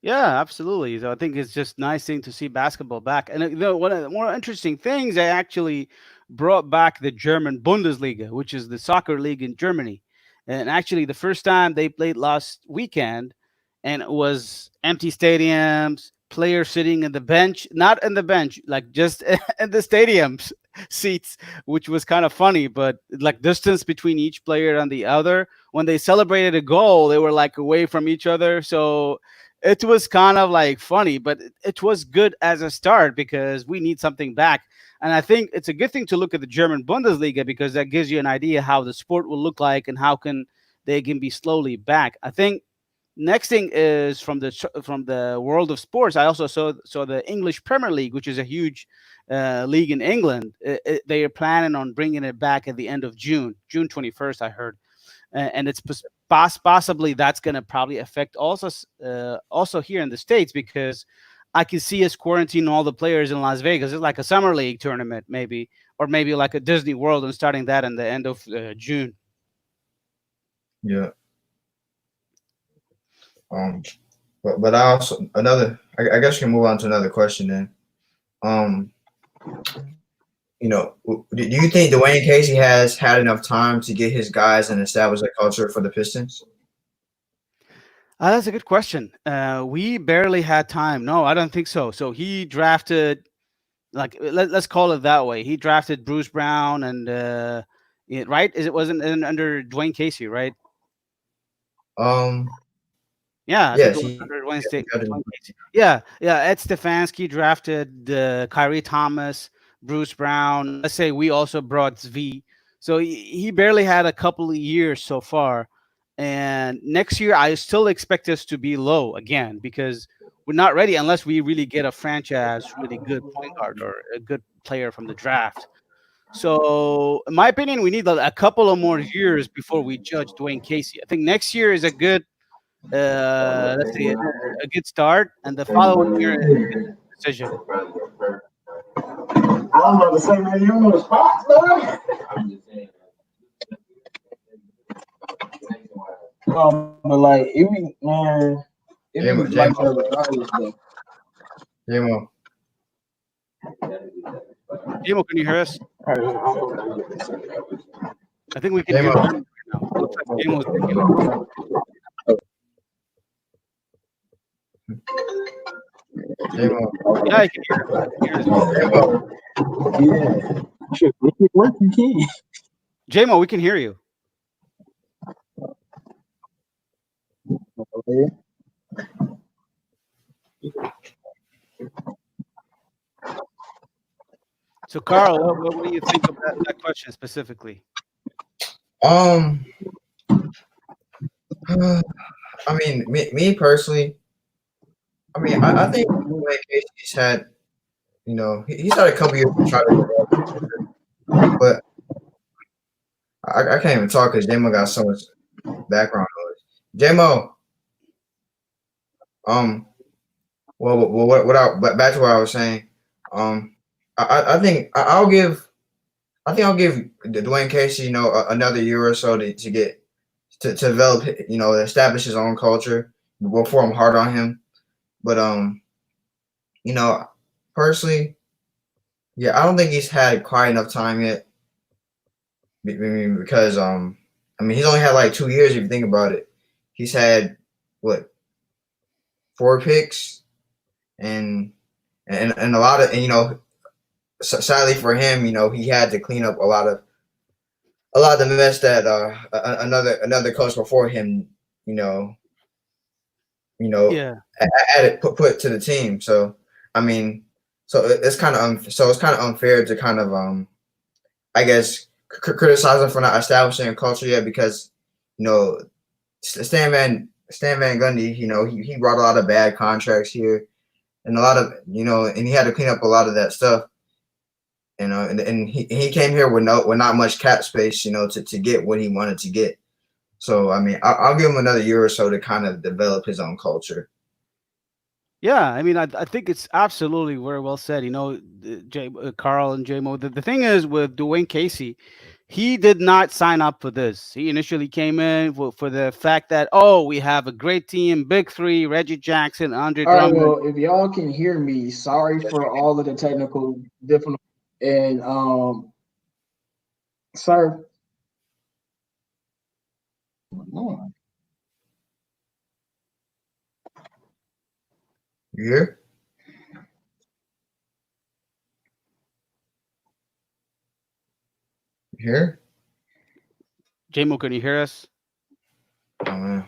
Yeah, absolutely. So I think it's just nice thing to see basketball back. And one of the more interesting things, they actually brought back the German Bundesliga, which is the soccer league in Germany. And actually, the first time they played last weekend, and it was empty stadiums, players sitting in the bench, not in the bench, like just in the stadiums seats, which was kind of funny, but like distance between each player and the other. When they celebrated a goal, they were like away from each other. So it was kind of like funny, but it was good as a start because we need something back. And I think it's a good thing to look at the German Bundesliga because that gives you an idea how the sport will look like and how can they can be slowly back. I think next thing is from the world of sports. I also saw the English Premier League, which is a huge league in England. They are planning on bringing it back at the end of June 21st. I heard, and it's possibly that's going to probably affect also here in the States because I can see us quarantine all the players in Las Vegas. It's like a summer league tournament, maybe, or maybe like a Disney World, and starting that in the end of June. Yeah. But I also I guess we can move on to another question then. Do you think Dwayne Casey has had enough time to get his guys and establish a culture for the Pistons? That's a good question. We barely had time. No, I don't think so. So he drafted, like, let's call it that way. He drafted Bruce Brown and right? It wasn't under Dwayne Casey, right? Yeah, I think Yes, it was under Dwayne Casey. Yeah. Ed Stefanski drafted Kyrie Thomas, Bruce Brown. Let's say we also brought Zvi. So he barely had a couple of years so far. And next year, I still expect us to be low again because we're not ready unless we really get a franchise, really good point guard or a good player from the draft. So, in my opinion, we need a couple of more years before we judge Dwayne Casey. I think next year is a good, let's say, a good start, and the following year is a good decision. I'm about to say, man, you on the spot, but like, it be, man, it be like that regardless, though. Jimo, can you hear us? I think we can hear him now. Looks like Jimo's picking up. Yeah, I can hear him. Yeah. Shit, make it work, you can. Jamo, we can hear you. Okay. So, Carl, what do you think of that question specifically? I mean, me personally, I think Dwayne Casey's had, he's had a couple years to try to, but I can't even talk because Jamo got so much background noise. Jamo, back to what I was saying. I think I'll give Dwayne Casey, another year or so to get to develop, establish his own culture before I'm hard on him. But personally, yeah, I don't think he's had quite enough time yet. Because he's only had like 2 years if you think about it. He's had 4 picks and a lot of, sadly for him, he had to clean up a lot of the mess that another coach before him, added put to the team. So it's kind of unfair to kind of I guess criticize him for not establishing a culture yet because Stan Van Gundy, he brought a lot of bad contracts here and a lot of and he had to clean up a lot of that stuff. And he came here with not much cap space, to get what he wanted to get. So I'll give him another year or so to kind of develop his own culture. Yeah, I mean, I think it's absolutely very well said. Carl and JMO. The thing is with Dwayne Casey, he did not sign up for this. He initially came in for the fact that, oh, we have a great team, big three, Reggie Jackson, Andre All right, Drummond. well, if y'all can hear me, sorry Yes, we for all of the technical difficulties. And sir, Lord, can. You here? You here? JMO, can you hear us? Oh man.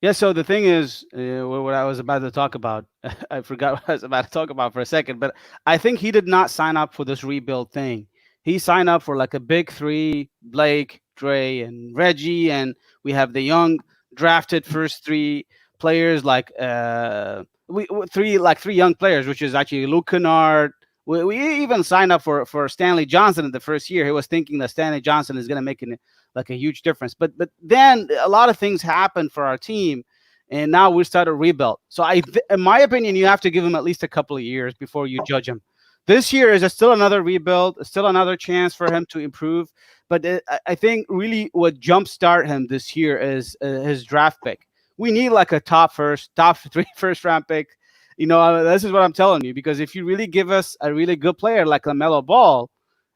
Yeah, so the thing is, what I was about to talk about, I forgot what I was about to talk about for a second, but I think he did not sign up for this rebuild thing. He signed up for like a big three, Blake, Dre, and Reggie, and we have the young drafted first three players, like three young players, which is actually Luke Kennard. We even signed up for Stanley Johnson in the first year. He was thinking that Stanley Johnson is going to make like a huge difference. But then a lot of things happened for our team, and now we started rebuild. So in my opinion, you have to give him at least a couple of years before you judge him. This year is still another rebuild, still another chance for him to improve. But I think really what jumpstart him this year is his draft pick. We need like a top three first round pick. This is what I'm telling you, because if you really give us a really good player like LaMelo Ball,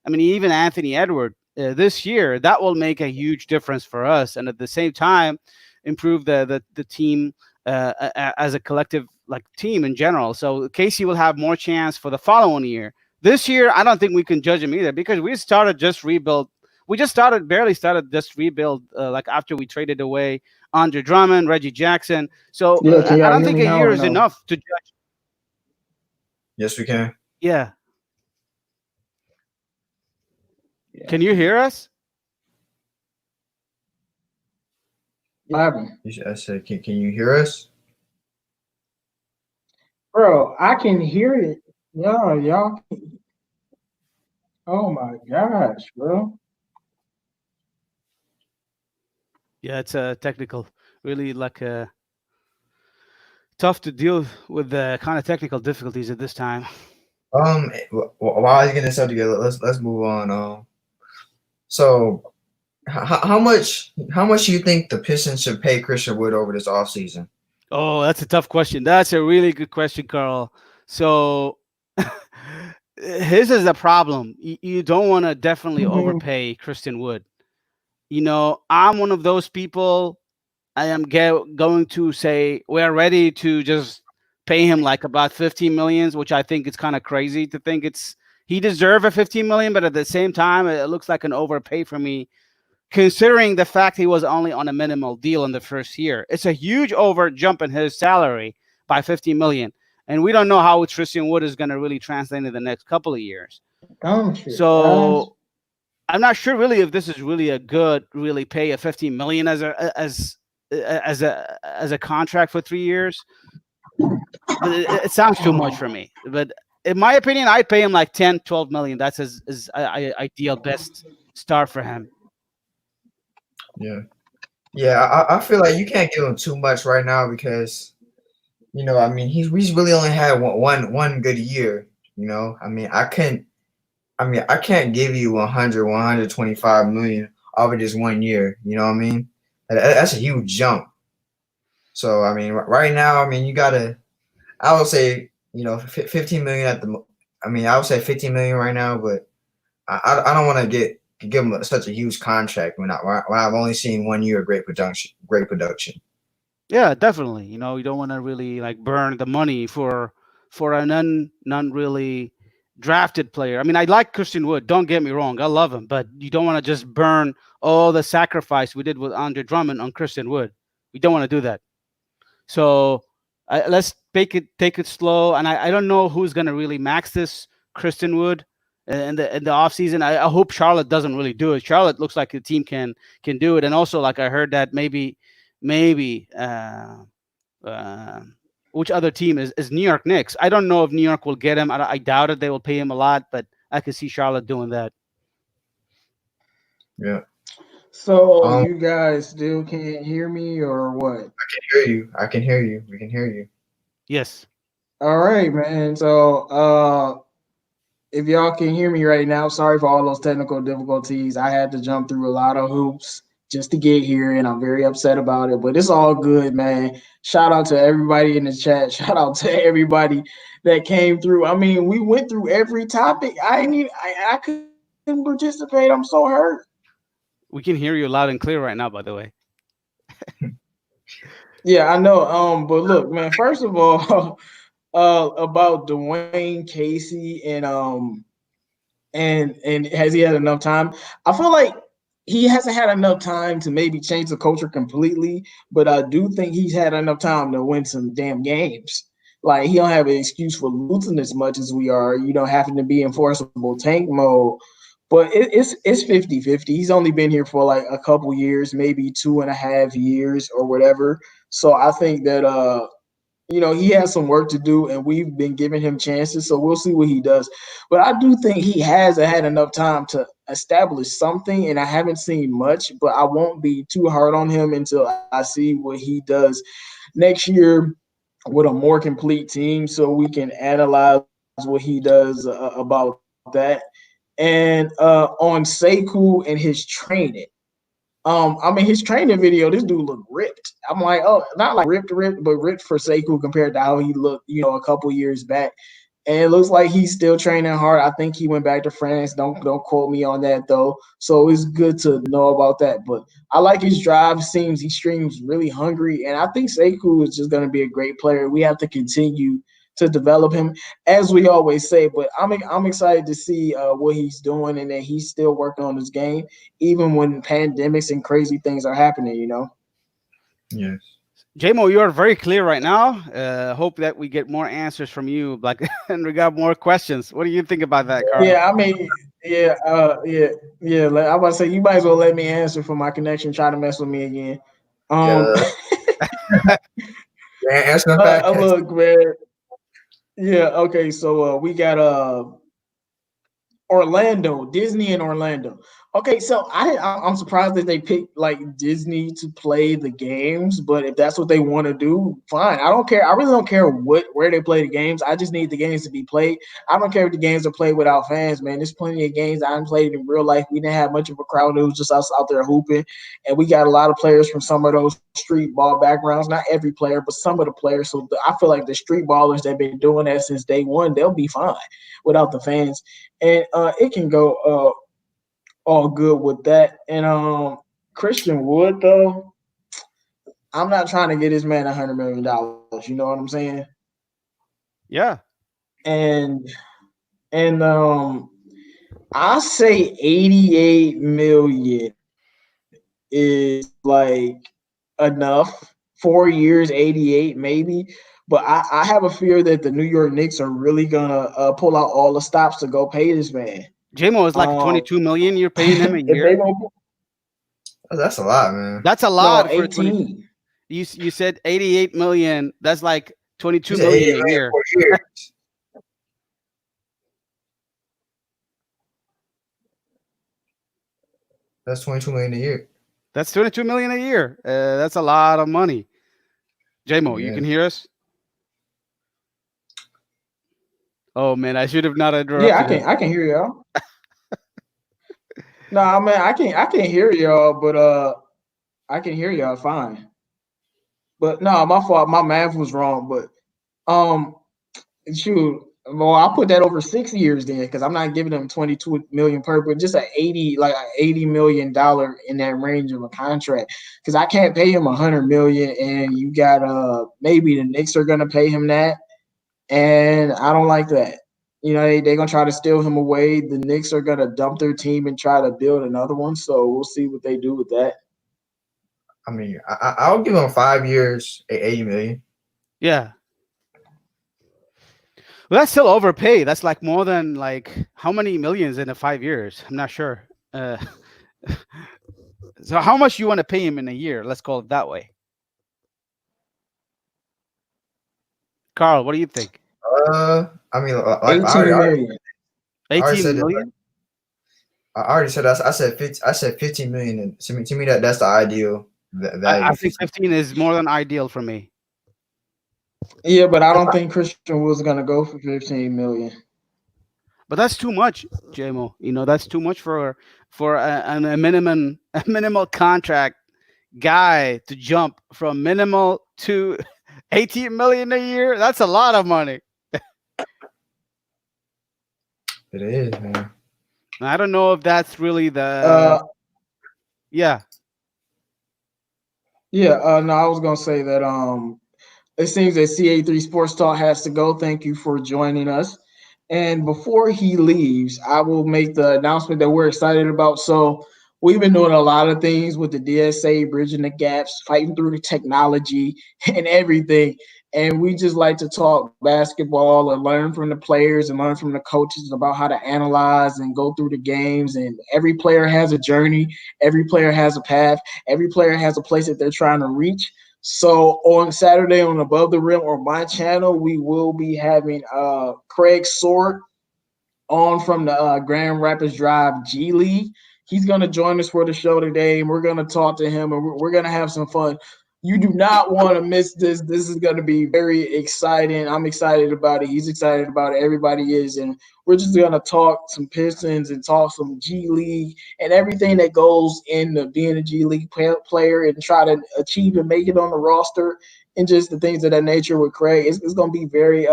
I mean, even Anthony Edwards, this year, that will make a huge difference for us, and at the same time, improve the team as a collective like team in general. So Casey will have more chance for the following year. This year, I don't think we can judge him either, because we started just rebuild. We just barely started just rebuild, like after we traded away Andre Drummond, Reggie Jackson. So yeah, can I y'all don't hear think me a now year or is no? enough to judge. Yes, we can. Yeah, Yeah, can you hear us? what happened, I said, can you hear us? bro? I can hear it. Y'all. Oh my gosh, bro. Yeah, it's a technical, really like tough to deal with the kind of technical difficulties at this time. While I get this up together, let's move on. So how much do you think the Pistons should pay Christian Wood over this offseason? Oh, that's a tough question. That's a really good question, Carl. So his is the problem. You don't want to definitely Mhm. overpay Christian Wood. I'm one of those people. I am going to say we're ready to just pay him like about 15 millions, which I think it's kind of crazy to think he deserve a 15 million, but at the same time, it looks like an overpay for me, considering the fact he was only on a minimal deal in the first year. It's a huge over jump in his salary by 50 million. And we don't know how Tristan Wood is going to really translate in the next couple of years. Don't you, guys? So I'm not sure really if this is really a good really pay a 15 million as a contract for 3 years. But it sounds too much for me. But in my opinion, I'd pay him like 10, 12 million. That's his ideal best start for him. Yeah. Yeah, I feel like you can't give him too much right now because I mean he's really only had one good year. I can't give you 100, 125 million over just one year. You know what I mean? That's a huge jump. So I mean, right now, I mean, I would say, 15 million at the. I mean, I would say 15 million right now, but I don't want to give him such a huge contract when I've only seen 1 year of great production. Great production. Yeah, definitely. You don't want to really like burn the money for a non really drafted player. I mean, I like Christian Wood. Don't get me wrong, I love him, but you don't want to just burn all the sacrifice we did with Andre Drummond on Christian Wood. We don't want to do that. So let's take it slow. And I don't know who's gonna really max this Christian Wood in the offseason. I hope Charlotte doesn't really do it. Charlotte looks like the team can do it. And also, like I heard that maybe uh, which other team is New York Knicks. I don't know if New York will get him. I doubt it. They will pay him a lot, but I can see Charlotte doing that. Yeah. So Um, you guys still can't hear me or what? I can hear you. I can hear you. We can hear you. Yes. All right, man. So, if y'all can hear me right now, sorry for all those technical difficulties. I had to jump through a lot of hoops just to get here, and I'm very upset about it. But it's all good, man. Shout out to everybody in the chat. Shout out to everybody that came through. I mean, we went through every topic. I couldn't participate. I'm so hurt. We can hear you loud and clear right now, by the way. Yeah, I know. But look, man. First of all, about Dwayne Casey and has he had enough time? I feel like he hasn't had enough time to maybe change the culture completely, but I do think he's had enough time to win some damn games. Like he don't have an excuse for losing as much as we are, having to be in forcible tank mode. But it's 50-50. He's only been here for like a couple years, maybe 2.5 years or whatever. So I think that he has some work to do, and we've been giving him chances, so we'll see what he does. But I do think he has had enough time to establish something, and I haven't seen much, but I won't be too hard on him until I see what he does next year with a more complete team so we can analyze what he does about that. And on Sekou and his training, I mean, his training video, this dude looked ripped. I'm like, oh, not like ripped, but ripped for Sekou compared to how he looked, a couple years back. And it looks like he's still training hard. I think he went back to France. Don't quote me on that though. So it's good to know about that. But I like his drive. Seems he streams really hungry, and I think Sekou is just going to be a great player. We have to continue to develop him, as we always say. But I'm excited to see what he's doing, and that he's still working on his game, even when pandemics and crazy things are happening. Yes. JMO, you are very clear right now. Hope that we get more answers from you, like, and we got more questions. What do you think about that, Carl? Yeah, I mean, yeah. I was about to say you might as well let me answer for my connection. Try to mess with me again. Um, Yeah. Answer them fast. look, man. Yeah, okay. So we got Orlando, Disney and Orlando. Okay, so I'm surprised that they picked like Disney to play the games, but if that's what they want to do, fine. I don't care. I really don't care where they play the games. I just need the games to be played. I don't care if the games are played without fans, man. There's plenty of games I haven't played in real life. We didn't have much of a crowd. It was just us out there hooping, and we got a lot of players from some of those street ball backgrounds. Not every player, but some of the players. So I feel like the street ballers that have been doing that since day one, they'll be fine without the fans, and it can go all good with that. And Christian Wood though, I'm not trying to get this man $100 million. You know what I'm saying? Yeah. And I say 88 million is like enough. 4 years, 88 maybe. But I have a fear that the New York Knicks are really gonna pull out all the stops to go pay this man. JMO is like 22 million. You're paying him a If they year. don't, That's a lot, man. That's a no, lot for 20. 18. You said 88 million. That's like 22 You said million 88 a million year. for a year. That's 22 million a year. That's 22 million a year. That's a lot of money. JMO, you Yeah. can hear us? Oh man, I should have not Yeah, interrupted him. I can hear y'all. No, I mean I can hear y'all, but I can hear y'all fine. But no, my fault. My math was wrong. But um, shoot, well, I'll put that over 6 years then, because I'm not giving them 22 million per, but just $80 million in that range of a contract. Because I can't pay him 100 million, and you got maybe the Knicks are gonna pay him that, and I don't like that. They're gonna try to steal him away. The Knicks are gonna dump their team and try to build another one. So we'll see what they do with that. I mean, I'll give him 5 years, 80 million. Yeah. Well, that's still overpaid. That's like more than like how many millions in the 5 years? I'm not sure. So how much you want to pay him in a year? Let's call it that way. Carl, what do you think? I mean, like, 18 million. I already 18 said it. million? I already said that. I said 15 million. And to me, that's the ideal value. I think 15 is more than ideal for me. Yeah, but I don't think Christian was gonna go for 15 million. But that's too much, JMO. That's too much for a minimum a minimal contract guy to jump from minimal to 18 million a year. That's a lot of money. It is, man. I don't know if that's really Uh, the yeah. yeah. No, I was gonna say that. It seems that CA3 Sports Talk has to go. Thank you for joining us. And before he leaves, I will make the announcement that we're excited about. So we've been doing a lot of things with the DSA, bridging the gaps, fighting through the technology and everything. And we just like to talk basketball and learn from the players and learn from the coaches about how to analyze and go through the games. And every player has a journey, every player has a path, every player has a place that they're trying to reach. So on Saturday on Above the Rim or my channel, we will be having Craig Sword on from the Grand Rapids Drive G League. He's going to join us for the show today, and we're going to talk to him, and we're going to have some fun. You do not want to miss this. This is going to be very exciting. I'm excited about it. He's excited about it. Everybody is, and we're just going to talk some Pistons and talk some G League and everything that goes into being a G League player and try to achieve and make it on the roster and just the things of that nature with Craig. It's going to be very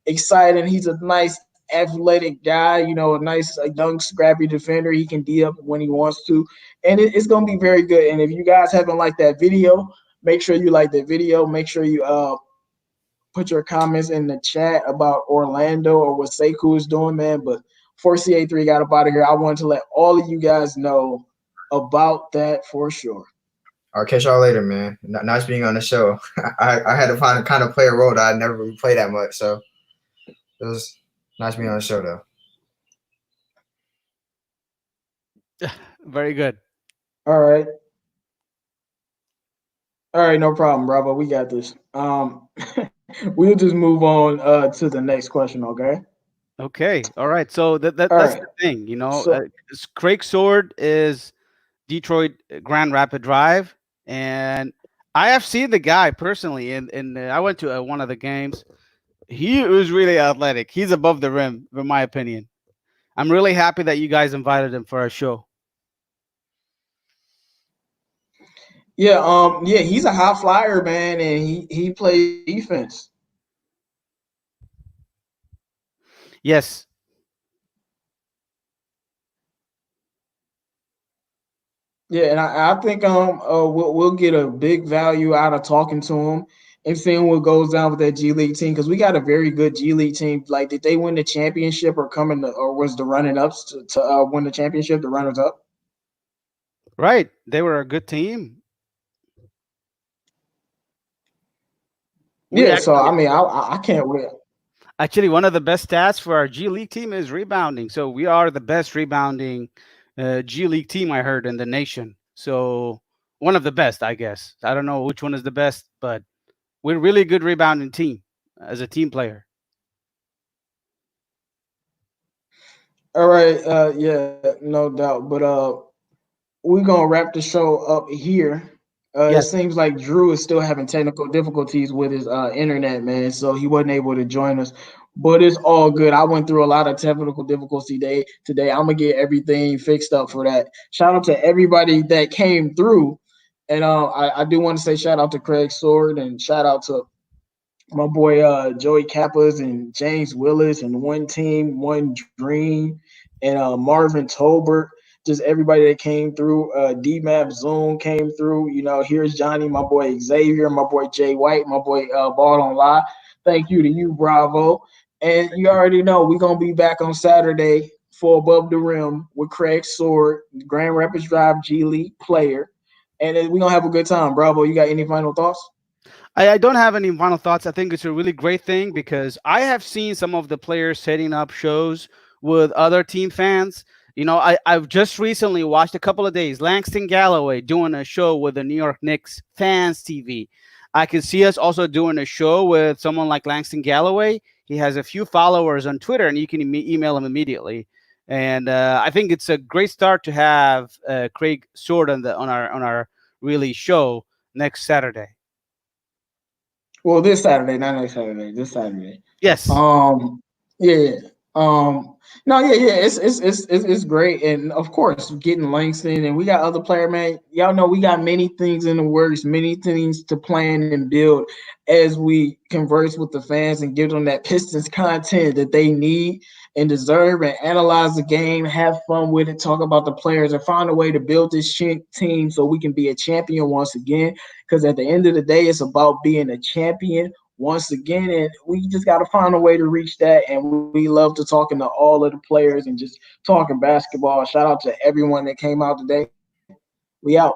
exciting. He's a nice athletic guy, a nice young scrappy defender. He can D up when he wants to, and it's gonna be very good. And if you guys haven't liked that video, make sure you like that video. Make sure you put your comments in the chat about Orlando or what Sekou is doing, man. But 4CA3 got up out of here. I wanted to let all of you guys know about that for sure. I'll catch y'all later, man. Nice being on the show. I had to find a kind of play a role that I never really played that much, so it was nice being on the show, though. Very good. All right. All right, no problem, Bravo. We got this. We'll just move on to the next question, okay? Okay. All right. So All that's right. the thing, So Craig Sword is Detroit Grand Rapid Drive, and I have seen the guy personally. In I went to one of the games. He was really athletic. He's above the rim, in my opinion. I'm really happy that you guys invited him for our show. yeah, he's a high flyer, man, and he plays defense. Yes. Yeah, and I think we'll get a big value out of talking to him and seeing what goes down with that G League team because we got a very good G League team. Like, did they win the championship or or was the running ups to win the championship? The runners up. Right. They were a good team. We Yeah, so actually I mean, I can't wait. Actually, one of the best stats for our G League team is rebounding. So we are the best rebounding G League team I heard in the nation. So one of the best, I guess. I don't know which one is the best, but we're really good rebounding team as a team player. All right, yeah, no doubt. But we're gonna wrap the show up here. It Yes. seems like Drew is still having technical difficulties with his internet, man, so he wasn't able to join us. But it's all good. I went through a lot of technical difficulty today. I'm gonna get everything fixed up for that. Shout out to everybody that came through, and I do want to say shout out to Craig Sword and shout out to my boy Joey Kappas and James Willis and One Team, One Dream, and Marvin Tolbert. Just everybody that came through. DMAP Zoom came through. Here's Johnny, my boy Xzavier, my boy Jay White, my boy Ball on Live. Thank you to you, Bravo. And you already know we're gonna be back on Saturday for Above the Rim with Craig Sword, Grand Rapids Drive G League player. And we're gonna have a good time. Bravo, you got any final thoughts? I don't have any final thoughts. I think it's a really great thing because I have seen some of the players setting up shows with other team fans. I've just recently watched a couple of days Langston Galloway doing a show with the New York Knicks fans TV. I can see us also doing a show with someone like Langston Galloway. He has a few followers on Twitter, and you can email him immediately. And I think it's a great start to have Craig Sword on our really show next Saturday. Well, this Saturday, not next Saturday. This Saturday. Yes. Yeah, yeah. No, yeah, yeah. It's great, and of course, getting Langston, and we got other player, man. Y'all know we got many things in the works, many things to plan and build as we converse with the fans and give them that Pistons content that they need and deserve, and analyze the game, have fun with it, talk about the players, and find a way to build this team so we can be a champion once again. Because at the end of the day, it's about being a champion once again, and we just got to find a way to reach that. And we love to talking to all of the players and just talking basketball. Shout out to everyone that came out today. We out.